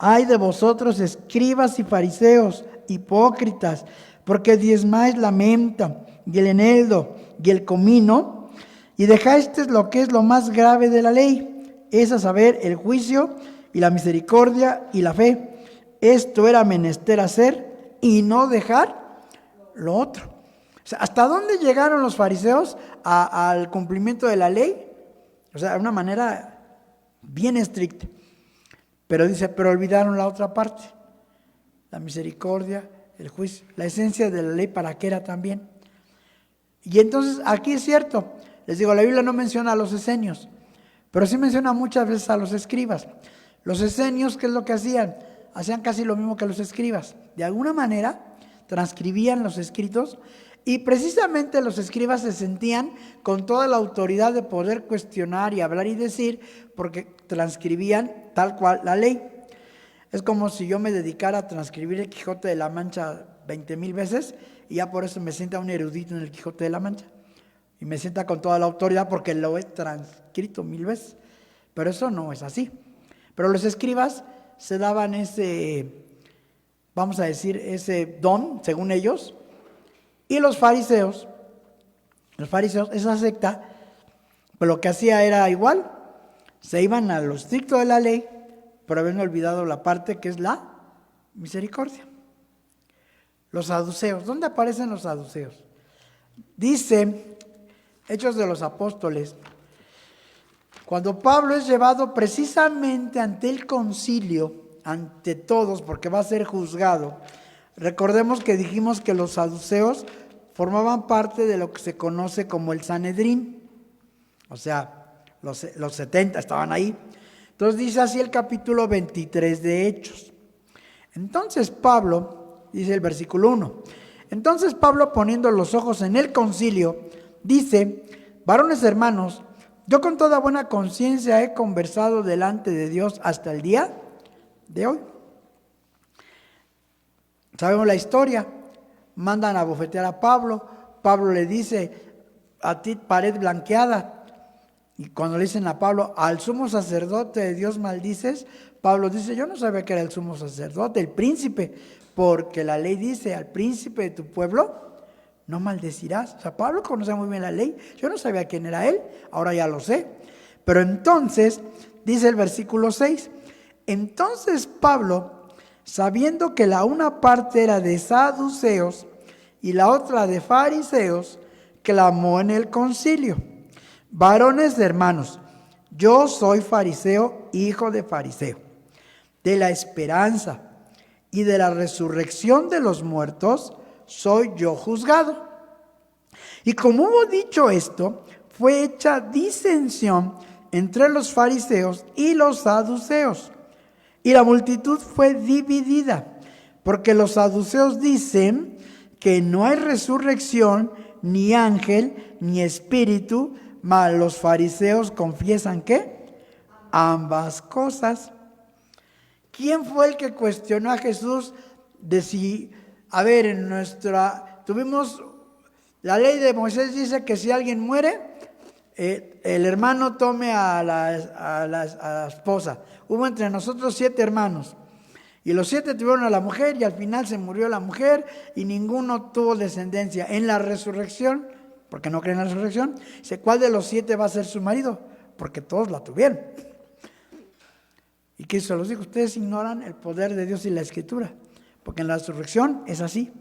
Ay de vosotros, escribas y fariseos, hipócritas, porque diezmáis la menta y el eneldo y el comino, y dejáis lo que es lo más grave de la ley, es a saber, el juicio y la misericordia y la fe. Esto era menester hacer y no dejar lo otro. O sea, ¿hasta dónde llegaron los fariseos al cumplimiento de la ley? O sea, de una manera bien estricta. Pero dice, pero olvidaron la otra parte, la misericordia, el juicio, la esencia de la ley, ¿para qué era también? Y entonces aquí es cierto, les digo, la Biblia no menciona a los esenios, pero sí menciona muchas veces a los escribas. Los esenios, ¿qué es lo que hacían? Hacían casi lo mismo que los escribas. De alguna manera transcribían los escritos, y precisamente los escribas se sentían con toda la autoridad de poder cuestionar y hablar y decir, porque transcribían tal cual la ley. Es como si yo me dedicara a transcribir el Quijote de la Mancha 20,000 veces, y ya por eso me sienta un erudito en el Quijote de la Mancha, y me sienta con toda la autoridad porque lo he transcrito 1000 veces. Pero eso no es así. Pero los escribas se daban ese, vamos a decir, ese don, según ellos. Y los fariseos, esa secta, pues lo que hacía era igual, se iban a lo estricto de la ley, pero habían olvidado la parte que es la misericordia. Los saduceos, ¿dónde aparecen los saduceos? Dice Hechos de los Apóstoles, cuando Pablo es llevado precisamente ante el concilio, ante todos, porque va a ser juzgado. Recordemos que dijimos que los saduceos formaban parte de lo que se conoce como el Sanedrín. O sea, los 70 estaban ahí. Entonces dice así el capítulo 23 de Hechos. Entonces Pablo, dice el versículo 1. Entonces Pablo, poniendo los ojos en el concilio, dice, varones hermanos, yo con toda buena conciencia he conversado delante de Dios hasta el día de hoy. Sabemos la historia, mandan a bofetear a Pablo, Pablo le dice, a ti pared blanqueada, y cuando le dicen a Pablo, al sumo sacerdote de Dios maldices, Pablo dice, yo no sabía que era el sumo sacerdote, el príncipe, porque la ley dice, al príncipe de tu pueblo no maldecirás. O sea, Pablo conocía muy bien la ley. Yo no sabía quién era él, ahora ya lo sé. Pero entonces, dice el versículo 6, entonces Pablo, sabiendo que la una parte era de saduceos y la otra de fariseos, clamó en el concilio: varones hermanos, yo soy fariseo, hijo de fariseo. De la esperanza y de la resurrección de los muertos soy yo juzgado. Y como hubo dicho esto, fue hecha disensión entre los fariseos y los saduceos. Y la multitud fue dividida, porque los saduceos dicen que no hay resurrección, ni ángel, ni espíritu, mas los fariseos confiesan que ambas cosas. ¿Quién fue el que cuestionó a Jesús de si, tuvimos, la ley de Moisés dice que si alguien muere, el hermano tome a la esposa. Hubo entre nosotros 7 hermanos. Y los 7 tuvieron a la mujer y al final se murió la mujer y ninguno tuvo descendencia. En la resurrección, porque no creen en la resurrección, dice, ¿cuál de los 7 va a ser su marido? Porque todos la tuvieron. Y que se los digo, ustedes ignoran el poder de Dios y la Escritura, porque en la resurrección es así.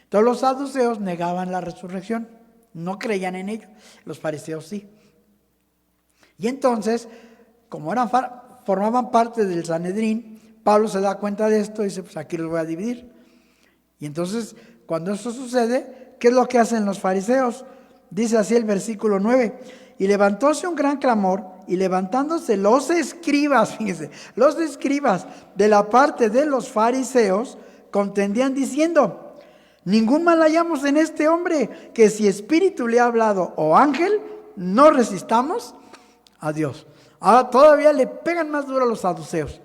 Todos los saduceos negaban la resurrección, no creían en ello, los fariseos sí. Y entonces, como formaban parte del Sanedrín, Pablo se da cuenta de esto y dice, pues aquí los voy a dividir. Y entonces, cuando eso sucede, ¿qué es lo que hacen los fariseos? Dice así el versículo 9, y levantóse un gran clamor, y levantándose los escribas, fíjense, los escribas de la parte de los fariseos, contendían diciendo, ningún mal hallamos en este hombre, que si espíritu le ha hablado o ángel, no resistamos a Dios. Ahora todavía le pegan más duro a los saduceos.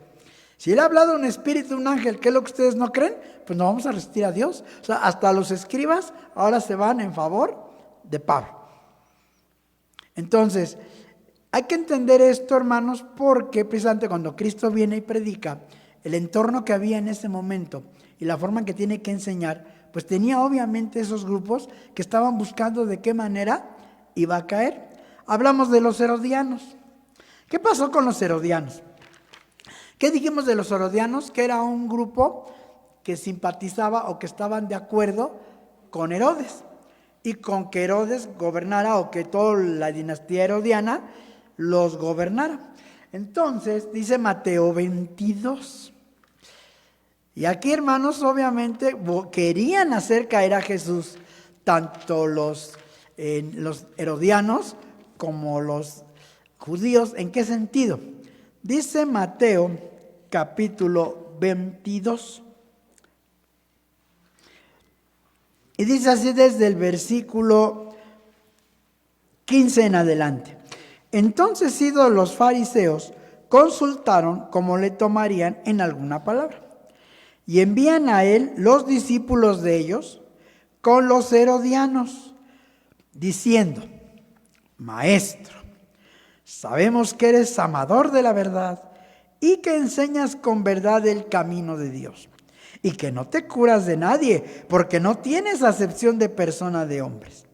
Si él ha hablado un espíritu, un ángel, ¿qué es lo que ustedes no creen? Pues no vamos a resistir a Dios. O sea, hasta los escribas ahora se van en favor de Pablo. Entonces, hay que entender esto, hermanos, porque precisamente cuando Cristo viene y predica, el entorno que había en ese momento y la forma en que tiene que enseñar, pues tenía obviamente esos grupos que estaban buscando de qué manera iba a caer. Hablamos de los herodianos. ¿Qué pasó con los herodianos? ¿Qué dijimos de los herodianos? Que era un grupo que simpatizaba o que estaban de acuerdo con Herodes y con que Herodes gobernara o que toda la dinastía herodiana los gobernara. Entonces dice Mateo 22. Y aquí, hermanos, obviamente querían hacer caer a Jesús tanto los herodianos como los judíos. ¿En qué sentido? Dice Mateo capítulo 22. Y dice así desde el versículo 15 en adelante. Entonces, idos los fariseos, consultaron cómo le tomarían en alguna palabra. Y envían a él los discípulos de ellos con los herodianos, diciendo, Maestro, sabemos que eres amador de la verdad y que enseñas con verdad el camino de Dios, y que no te curas de nadie, porque no tienes acepción de persona de hombres.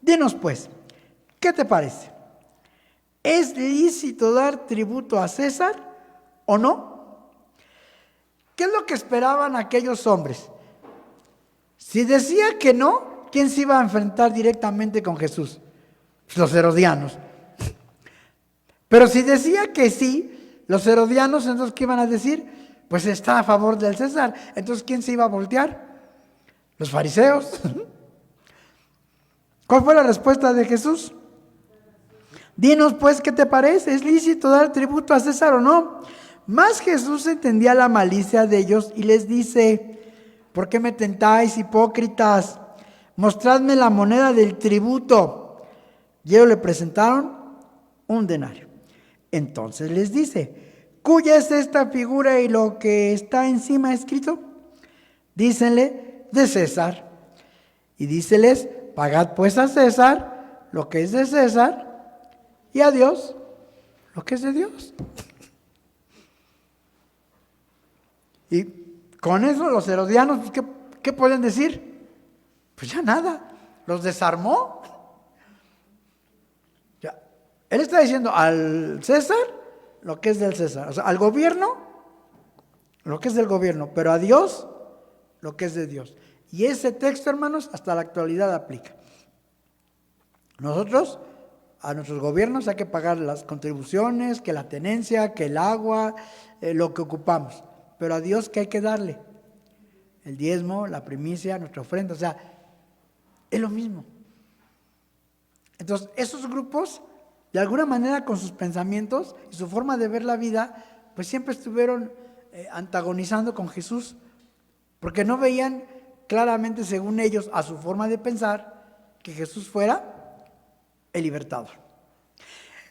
Dinos pues, ¿qué te parece? ¿Es lícito dar tributo a César o no? ¿Qué es lo que esperaban aquellos hombres? Si decía que no, ¿quién se iba a enfrentar directamente con Jesús? Los herodianos. Pero si decía que sí, los herodianos, entonces ¿qué iban a decir? Pues está a favor del César. Entonces ¿quién se iba a voltear? Los fariseos. ¿Cuál fue la respuesta de Jesús? Dinos pues, ¿qué te parece? ¿Es lícito dar tributo a César o no? Mas Jesús entendía la malicia de ellos y les dice, ¿por qué me tentáis, hipócritas? Mostradme la moneda del tributo. Y ellos le presentaron un denario. Entonces les dice, ¿cuya es esta figura y lo que está encima escrito? Dícenle, de César. Y díceles, pagad pues a César lo que es de César y a Dios lo que es de Dios. Y Con eso los herodianos, pues, ¿qué pueden decir? Pues ya nada, los desarmó. Ya. Él está diciendo al César lo que es del César, o sea, al gobierno lo que es del gobierno, pero a Dios lo que es de Dios. Y ese texto, hermanos, hasta la actualidad aplica. Nosotros, a nuestros gobiernos hay que pagar las contribuciones, que la tenencia, que el agua, lo que ocupamos. Pero a Dios, ¿qué hay que darle? El diezmo, la primicia, nuestra ofrenda, o sea, es lo mismo. Entonces, esos grupos, de alguna manera, con sus pensamientos y su forma de ver la vida, pues siempre estuvieron antagonizando con Jesús, porque no veían claramente, según ellos, a su forma de pensar, que Jesús fuera el libertador.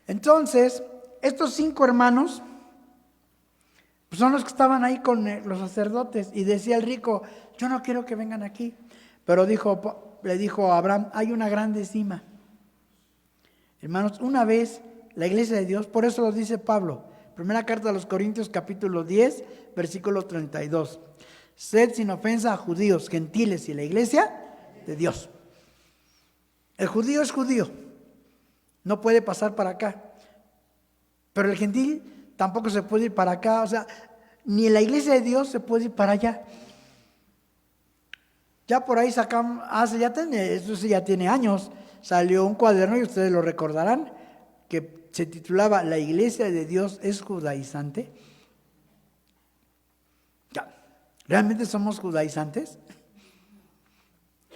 Entonces, estos 5 hermanos pues son los que estaban ahí con los sacerdotes, y decía el rico: yo no quiero que vengan aquí. Pero le dijo a Abraham: hay una grande cima. Hermanos, una vez la iglesia de Dios, por eso lo dice Pablo, primera carta a los Corintios capítulo 10, versículo 32. Sed sin ofensa a judíos, gentiles y la iglesia de Dios. El judío es judío, no puede pasar para acá. Pero el gentil tampoco se puede ir para acá, o sea, ni en la iglesia de Dios se puede ir para allá. Ya por ahí sacamos, eso sí ya tiene años, salió un cuaderno, y ustedes lo recordarán, que se titulaba ¿La iglesia de Dios es judaizante? Ya, ¿realmente somos judaizantes?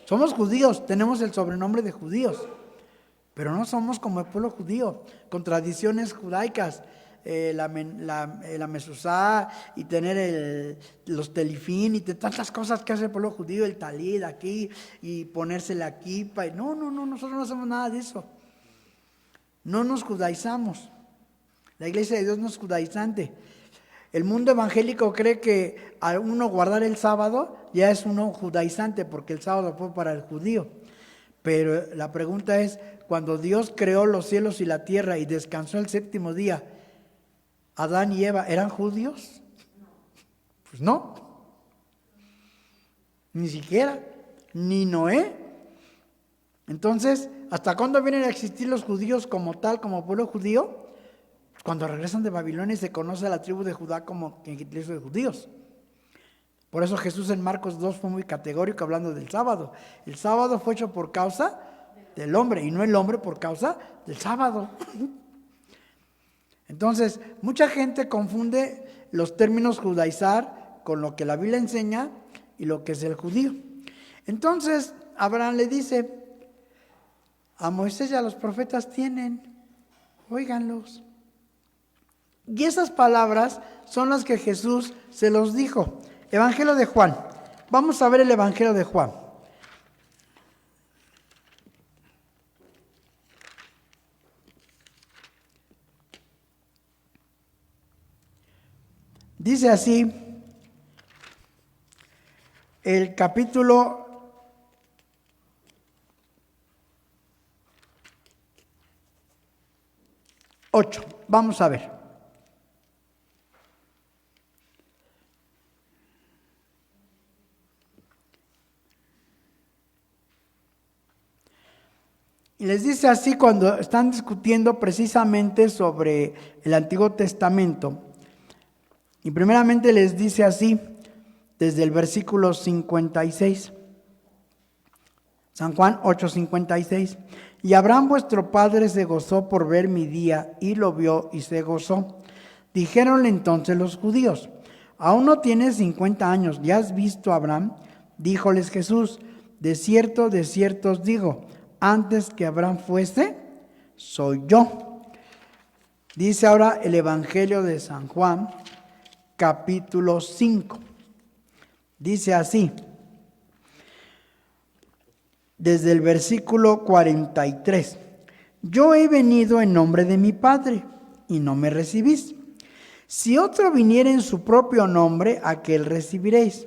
Somos judíos, tenemos el sobrenombre de judíos, pero no somos como el pueblo judío, con tradiciones judaicas, la mezuzá, y tener los telifín, y tantas cosas que hace el pueblo judío, el talid aquí, y ponerse la kipa. No, nosotros no hacemos nada de eso. No nos judaizamos. La iglesia de Dios no es judaizante. El mundo evangélico cree que al uno guardar el sábado ya es uno judaizante, porque el sábado fue para el judío. Pero la pregunta es, cuando Dios creó los cielos y la tierra y descansó el 7º día, ¿Adán y Eva eran judíos? Pues no. Ni siquiera. Ni Noé. Entonces, ¿hasta cuándo vienen a existir los judíos como tal, como pueblo judío? Cuando regresan de Babilonia y se conoce a la tribu de Judá como gentilicio de judíos. Por eso Jesús en Marcos 2 fue muy categórico hablando del sábado. El sábado fue hecho por causa del hombre, y no el hombre por causa del sábado. Entonces, mucha gente confunde los términos judaizar con lo que la Biblia enseña y lo que es el judío. Entonces, Abraham le dice: a Moisés y a los profetas tienen, óiganlos. Y esas palabras son las que Jesús se los dijo. Evangelio de Juan. Vamos a ver el Evangelio de Juan. Dice así, el capítulo 8. Vamos a ver. Y les dice así cuando están discutiendo precisamente sobre el Antiguo Testamento. Y primeramente les dice así, desde el versículo 56. San Juan 8:56. Y Abraham vuestro padre se gozó por ver mi día, y lo vio y se gozó. Dijéronle entonces los judíos: aún no tienes 50 años, ¿ya has visto a Abraham? Díjoles Jesús: de cierto os digo, antes que Abraham fuese, soy yo. Dice ahora el Evangelio de San Juan, capítulo 5. Dice así, desde el versículo 43. Yo he venido en nombre de mi Padre, y no me recibís. Si otro viniere en su propio nombre, aquel recibiréis.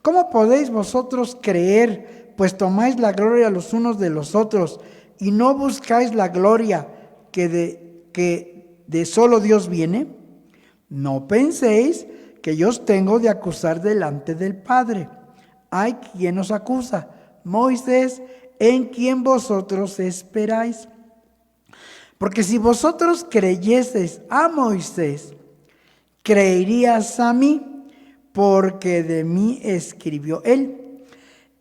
¿Cómo podéis vosotros creer, pues tomáis la gloria los unos de los otros, y no buscáis la gloria que de solo Dios viene? No penséis que yo os tengo de acusar delante del Padre. ¿Hay quien os acusa? Moisés, en quien vosotros esperáis. Porque si vosotros creyeseis a Moisés, creerías a mí, porque de mí escribió él.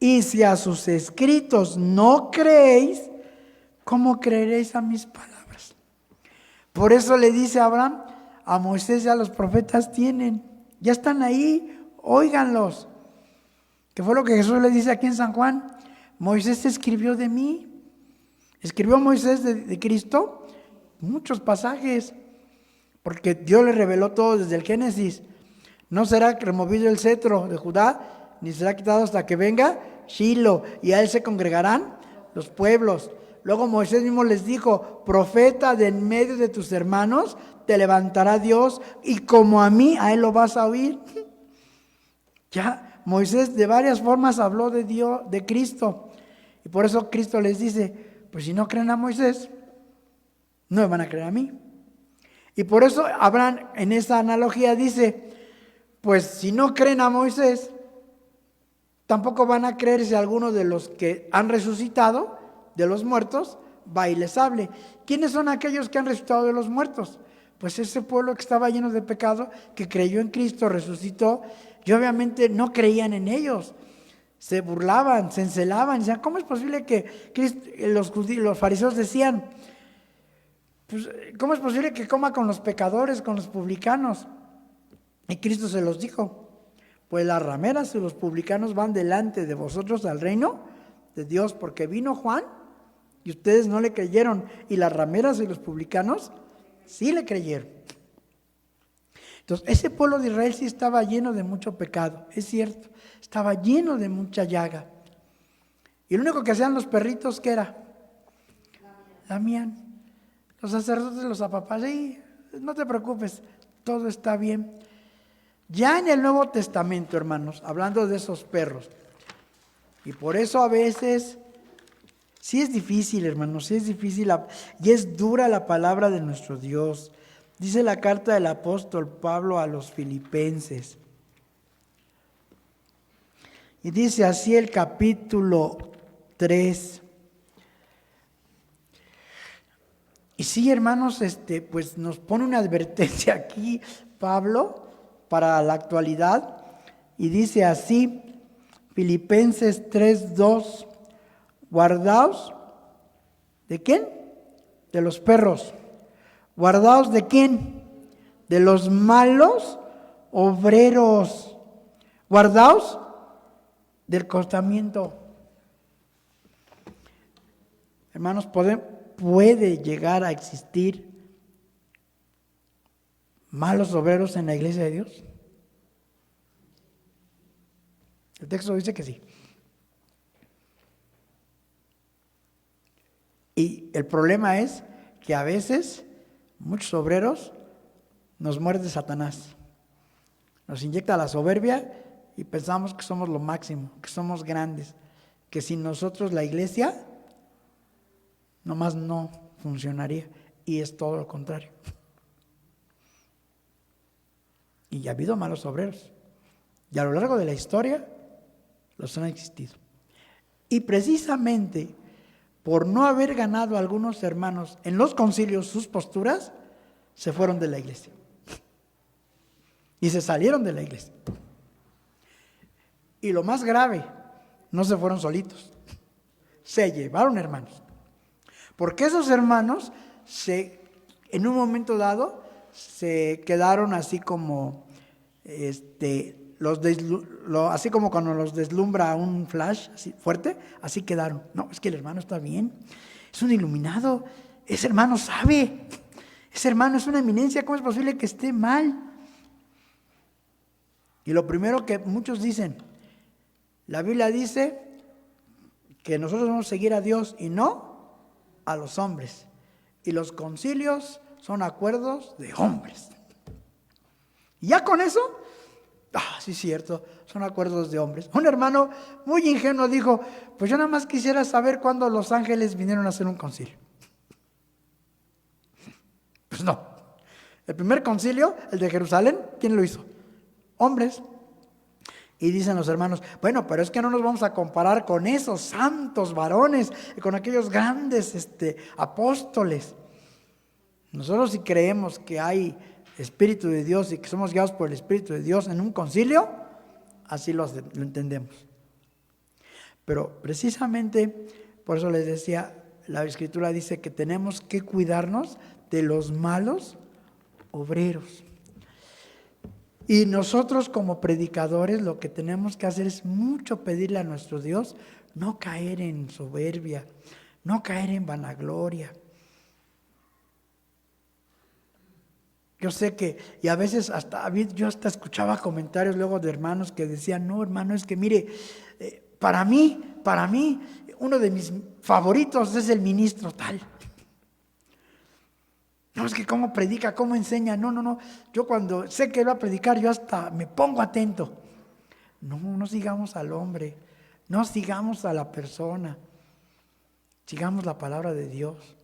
Y si a sus escritos no creéis, ¿cómo creeréis a mis palabras? Por eso le dice Abraham, a Moisés y a los profetas tienen, ya están ahí, óiganlos. Que fue lo que Jesús le dice aquí en San Juan. Moisés escribió de mí. Escribió Moisés de Cristo muchos pasajes, porque Dios le reveló todo desde el Génesis. No será removido el cetro de Judá, ni será quitado hasta que venga Shilo, y a él se congregarán los pueblos. Luego Moisés mismo les dijo, profeta de en medio de tus hermanos, te levantará Dios, y como a mí, a él lo vas a oír. Ya, Moisés de varias formas habló de Dios, de Cristo. Y por eso Cristo les dice, pues si no creen a Moisés, no me van a creer a mí. Y por eso Abraham en esa analogía dice, pues si no creen a Moisés, tampoco van a creer si alguno de los que han resucitado de los muertos va y les hable. ¿Quiénes son aquellos que han resucitado de los muertos? Pues ese pueblo que estaba lleno de pecado, que creyó en Cristo, resucitó, y obviamente no creían en ellos. Se burlaban, se encelaban, decían, ¿cómo es posible que los fariseos decían, pues, ¿cómo es posible que coma con los pecadores, con los publicanos? Y Cristo se los dijo, pues las rameras y los publicanos van delante de vosotros al reino de Dios, porque vino Juan y ustedes no le creyeron, y las rameras y los publicanos sí le creyeron. Entonces, ese pueblo de Israel sí estaba lleno de mucho pecado, es cierto, estaba lleno de mucha llaga. Y lo único que hacían los perritos, ¿qué era? Lamían. Los sacerdotes los apapachán, sí, no te preocupes, todo está bien. Ya en el Nuevo Testamento, hermanos, hablando de esos perros, y por eso a veces, sí es difícil, hermanos, sí es difícil, y es dura la palabra de nuestro Dios. Dice la carta del apóstol Pablo a los Filipenses, y dice así el capítulo 3. Y sí, hermanos, pues nos pone una advertencia aquí Pablo para la actualidad, y dice así, Filipenses 3:2, guardaos, ¿de quién? De los perros. ¿Guardaos de quién? De los malos obreros. Guardaos del cortamiento. Hermanos, puede llegar a existir malos obreros en la iglesia de Dios. El texto dice que sí. Y el problema es que a veces muchos obreros nos muerde Satanás. Nos inyecta la soberbia y pensamos que somos lo máximo, que somos grandes, que sin nosotros la iglesia nomás no funcionaría, y es todo lo contrario. Y ya ha habido malos obreros, y a lo largo de la historia los han existido. Y precisamente por no haber ganado a algunos hermanos en los concilios sus posturas, se fueron de la iglesia. Y se salieron de la iglesia. Y lo más grave, no se fueron solitos, se llevaron hermanos. Porque esos hermanos en un momento dado se quedaron así como así como cuando los deslumbra un flash así fuerte, así quedaron. No, es que el hermano está bien, es un iluminado, ese hermano sabe, ese hermano es una eminencia, ¿cómo es posible que esté mal? Y lo primero que muchos dicen, la Biblia dice que nosotros vamos a seguir a Dios y no a los hombres, y los concilios son acuerdos de hombres. Y ya con eso, sí es cierto, son acuerdos de hombres. Un hermano muy ingenuo dijo, pues yo nada más quisiera saber cuándo los ángeles vinieron a hacer un concilio. Pues no, el primer concilio, el de Jerusalén, ¿quién lo hizo? hombres. Y dicen los hermanos, bueno, pero es que no nos vamos a comparar con esos santos varones, con aquellos grandes apóstoles. Nosotros si creemos que hay Espíritu de Dios y que somos guiados por el Espíritu de Dios en un concilio, así lo entendemos. Pero precisamente, por eso les decía, la Escritura dice que tenemos que cuidarnos de los malos obreros. Y nosotros como predicadores lo que tenemos que hacer es mucho pedirle a nuestro Dios no caer en soberbia, no caer en vanagloria. Yo sé que, y a veces yo hasta escuchaba comentarios luego de hermanos que decían, no hermano, es que mire, para mí, uno de mis favoritos es el ministro tal. No, es que cómo predica, cómo enseña. No. Yo cuando sé que va a predicar, yo hasta me pongo atento. No sigamos al hombre. No sigamos a la persona. Sigamos la palabra de Dios.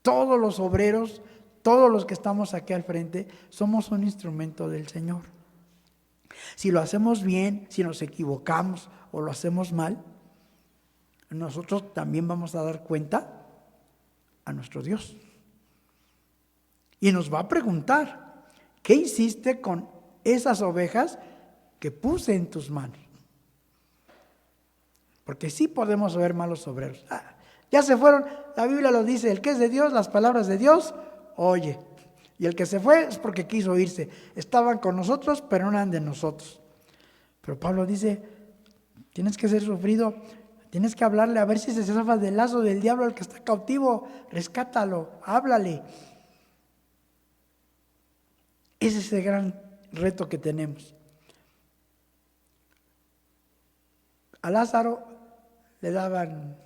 Todos los obreros, todos los que estamos aquí al frente, somos un instrumento del Señor. Si lo hacemos bien, si nos equivocamos o lo hacemos mal, nosotros también vamos a dar cuenta a nuestro Dios. Y nos va a preguntar, ¿qué hiciste con esas ovejas que puse en tus manos? Porque sí podemos ver malos obreros. Ya se fueron, la Biblia lo dice, el que es de Dios, las palabras de Dios, oye. Y el que se fue es porque quiso irse. Estaban con nosotros, pero no eran de nosotros. Pero Pablo dice, tienes que ser sufrido, tienes que hablarle a ver si se zafa del lazo del diablo al que está cautivo, rescátalo, háblale. Ese es el gran reto que tenemos. A Lázaro le daban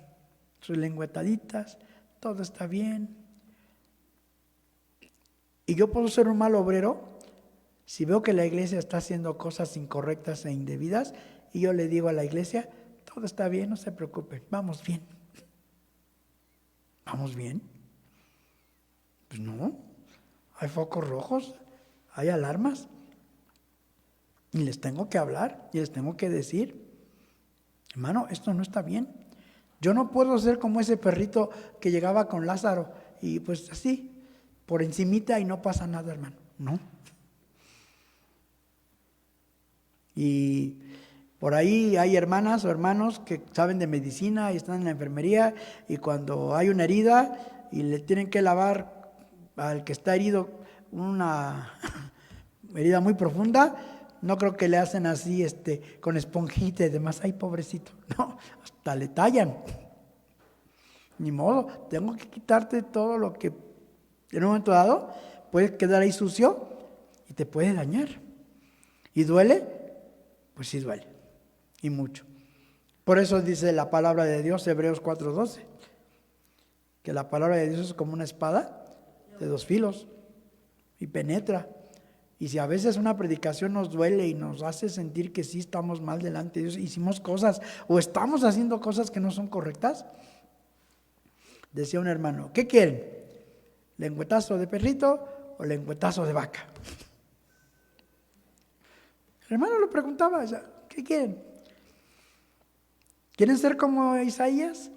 sus lengüetaditas, todo está bien. Y yo puedo ser un mal obrero si veo que la iglesia está haciendo cosas incorrectas e indebidas y yo le digo a la iglesia, todo está bien, no se preocupen, vamos bien. ¿Vamos bien? Pues no, hay focos rojos. Hay alarmas y les tengo que hablar y les tengo que decir, hermano, esto no está bien. Yo no puedo ser como ese perrito que llegaba con Lázaro y pues así, por encimita y no pasa nada, hermano. No. Y por ahí hay hermanas o hermanos que saben de medicina y están en la enfermería y cuando hay una herida y le tienen que lavar al que está herido una herida muy profunda, no creo que le hacen así con esponjita y demás, ay pobrecito, no, hasta le tallan. Ni modo, tengo que quitarte todo lo que en un momento dado puede quedar ahí sucio y te puede dañar. ¿Y duele? Pues sí duele, y mucho. Por eso dice la palabra de Dios, Hebreos 4:12, que la palabra de Dios es como una espada de 2 filos y penetra. Y si a veces una predicación nos duele y nos hace sentir que sí estamos mal delante de Dios, hicimos cosas o estamos haciendo cosas que no son correctas, decía un hermano, ¿qué quieren? ¿Lengüetazo de perrito o lengüetazo de vaca? El hermano lo preguntaba, ¿qué quieren? ¿Quieren ser como Isaías?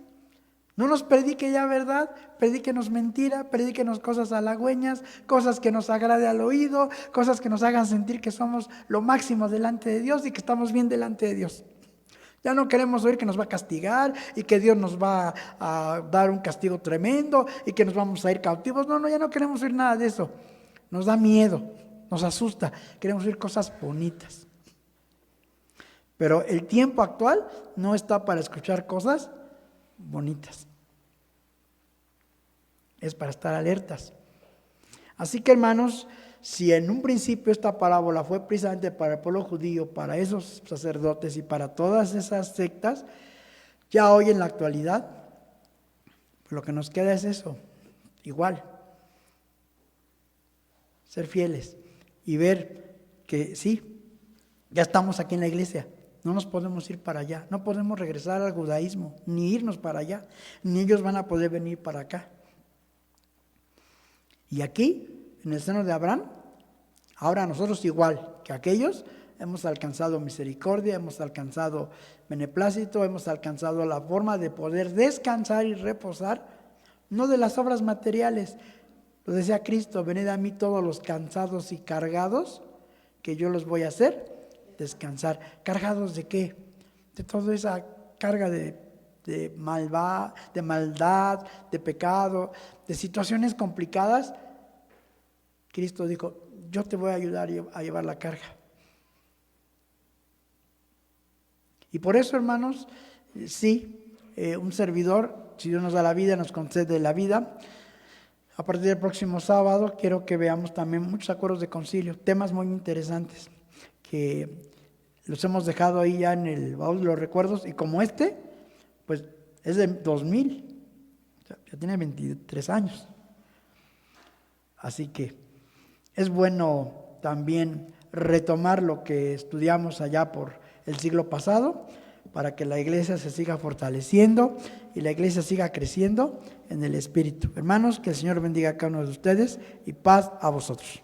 No nos predique ya verdad, predíquenos mentira, predíquenos cosas halagüeñas, cosas que nos agrade al oído, cosas que nos hagan sentir que somos lo máximo delante de Dios y que estamos bien delante de Dios. Ya no queremos oír que nos va a castigar y que Dios nos va a dar un castigo tremendo y que nos vamos a ir cautivos. No, ya no queremos oír nada de eso. Nos da miedo, nos asusta, queremos oír cosas bonitas. Pero el tiempo actual no está para escuchar cosas bonitas. Es para estar alertas. Así que hermanos, si en un principio esta parábola fue precisamente para el pueblo judío, para esos sacerdotes y para todas esas sectas, ya hoy en la actualidad, lo que nos queda es eso, igual, ser fieles y ver que sí, ya estamos aquí en la iglesia. No nos podemos ir para allá, no podemos regresar al judaísmo, ni irnos para allá, ni ellos van a poder venir para acá. Y aquí, en el seno de Abraham, ahora nosotros igual que aquellos, hemos alcanzado misericordia, hemos alcanzado beneplácito, hemos alcanzado la forma de poder descansar y reposar, no de las obras materiales. Lo decía Cristo: venid a mí todos los cansados y cargados, que yo los voy a hacer descansar. ¿Cargados de qué? De toda esa carga de maldad, de pecado, de situaciones complicadas. Cristo dijo: yo te voy a ayudar a llevar la carga. Y por eso, hermanos, sí, un servidor, si Dios nos da la vida, nos concede la vida. A partir del próximo sábado quiero que veamos también muchos acuerdos de concilio, temas muy interesantes que los hemos dejado ahí ya en el baúl de los recuerdos, y como pues es de 2000, o sea, ya tiene 23 años. Así que es bueno también retomar lo que estudiamos allá por el siglo pasado, para que la iglesia se siga fortaleciendo y la iglesia siga creciendo en el Espíritu. Hermanos, que el Señor bendiga a cada uno de ustedes y paz a vosotros.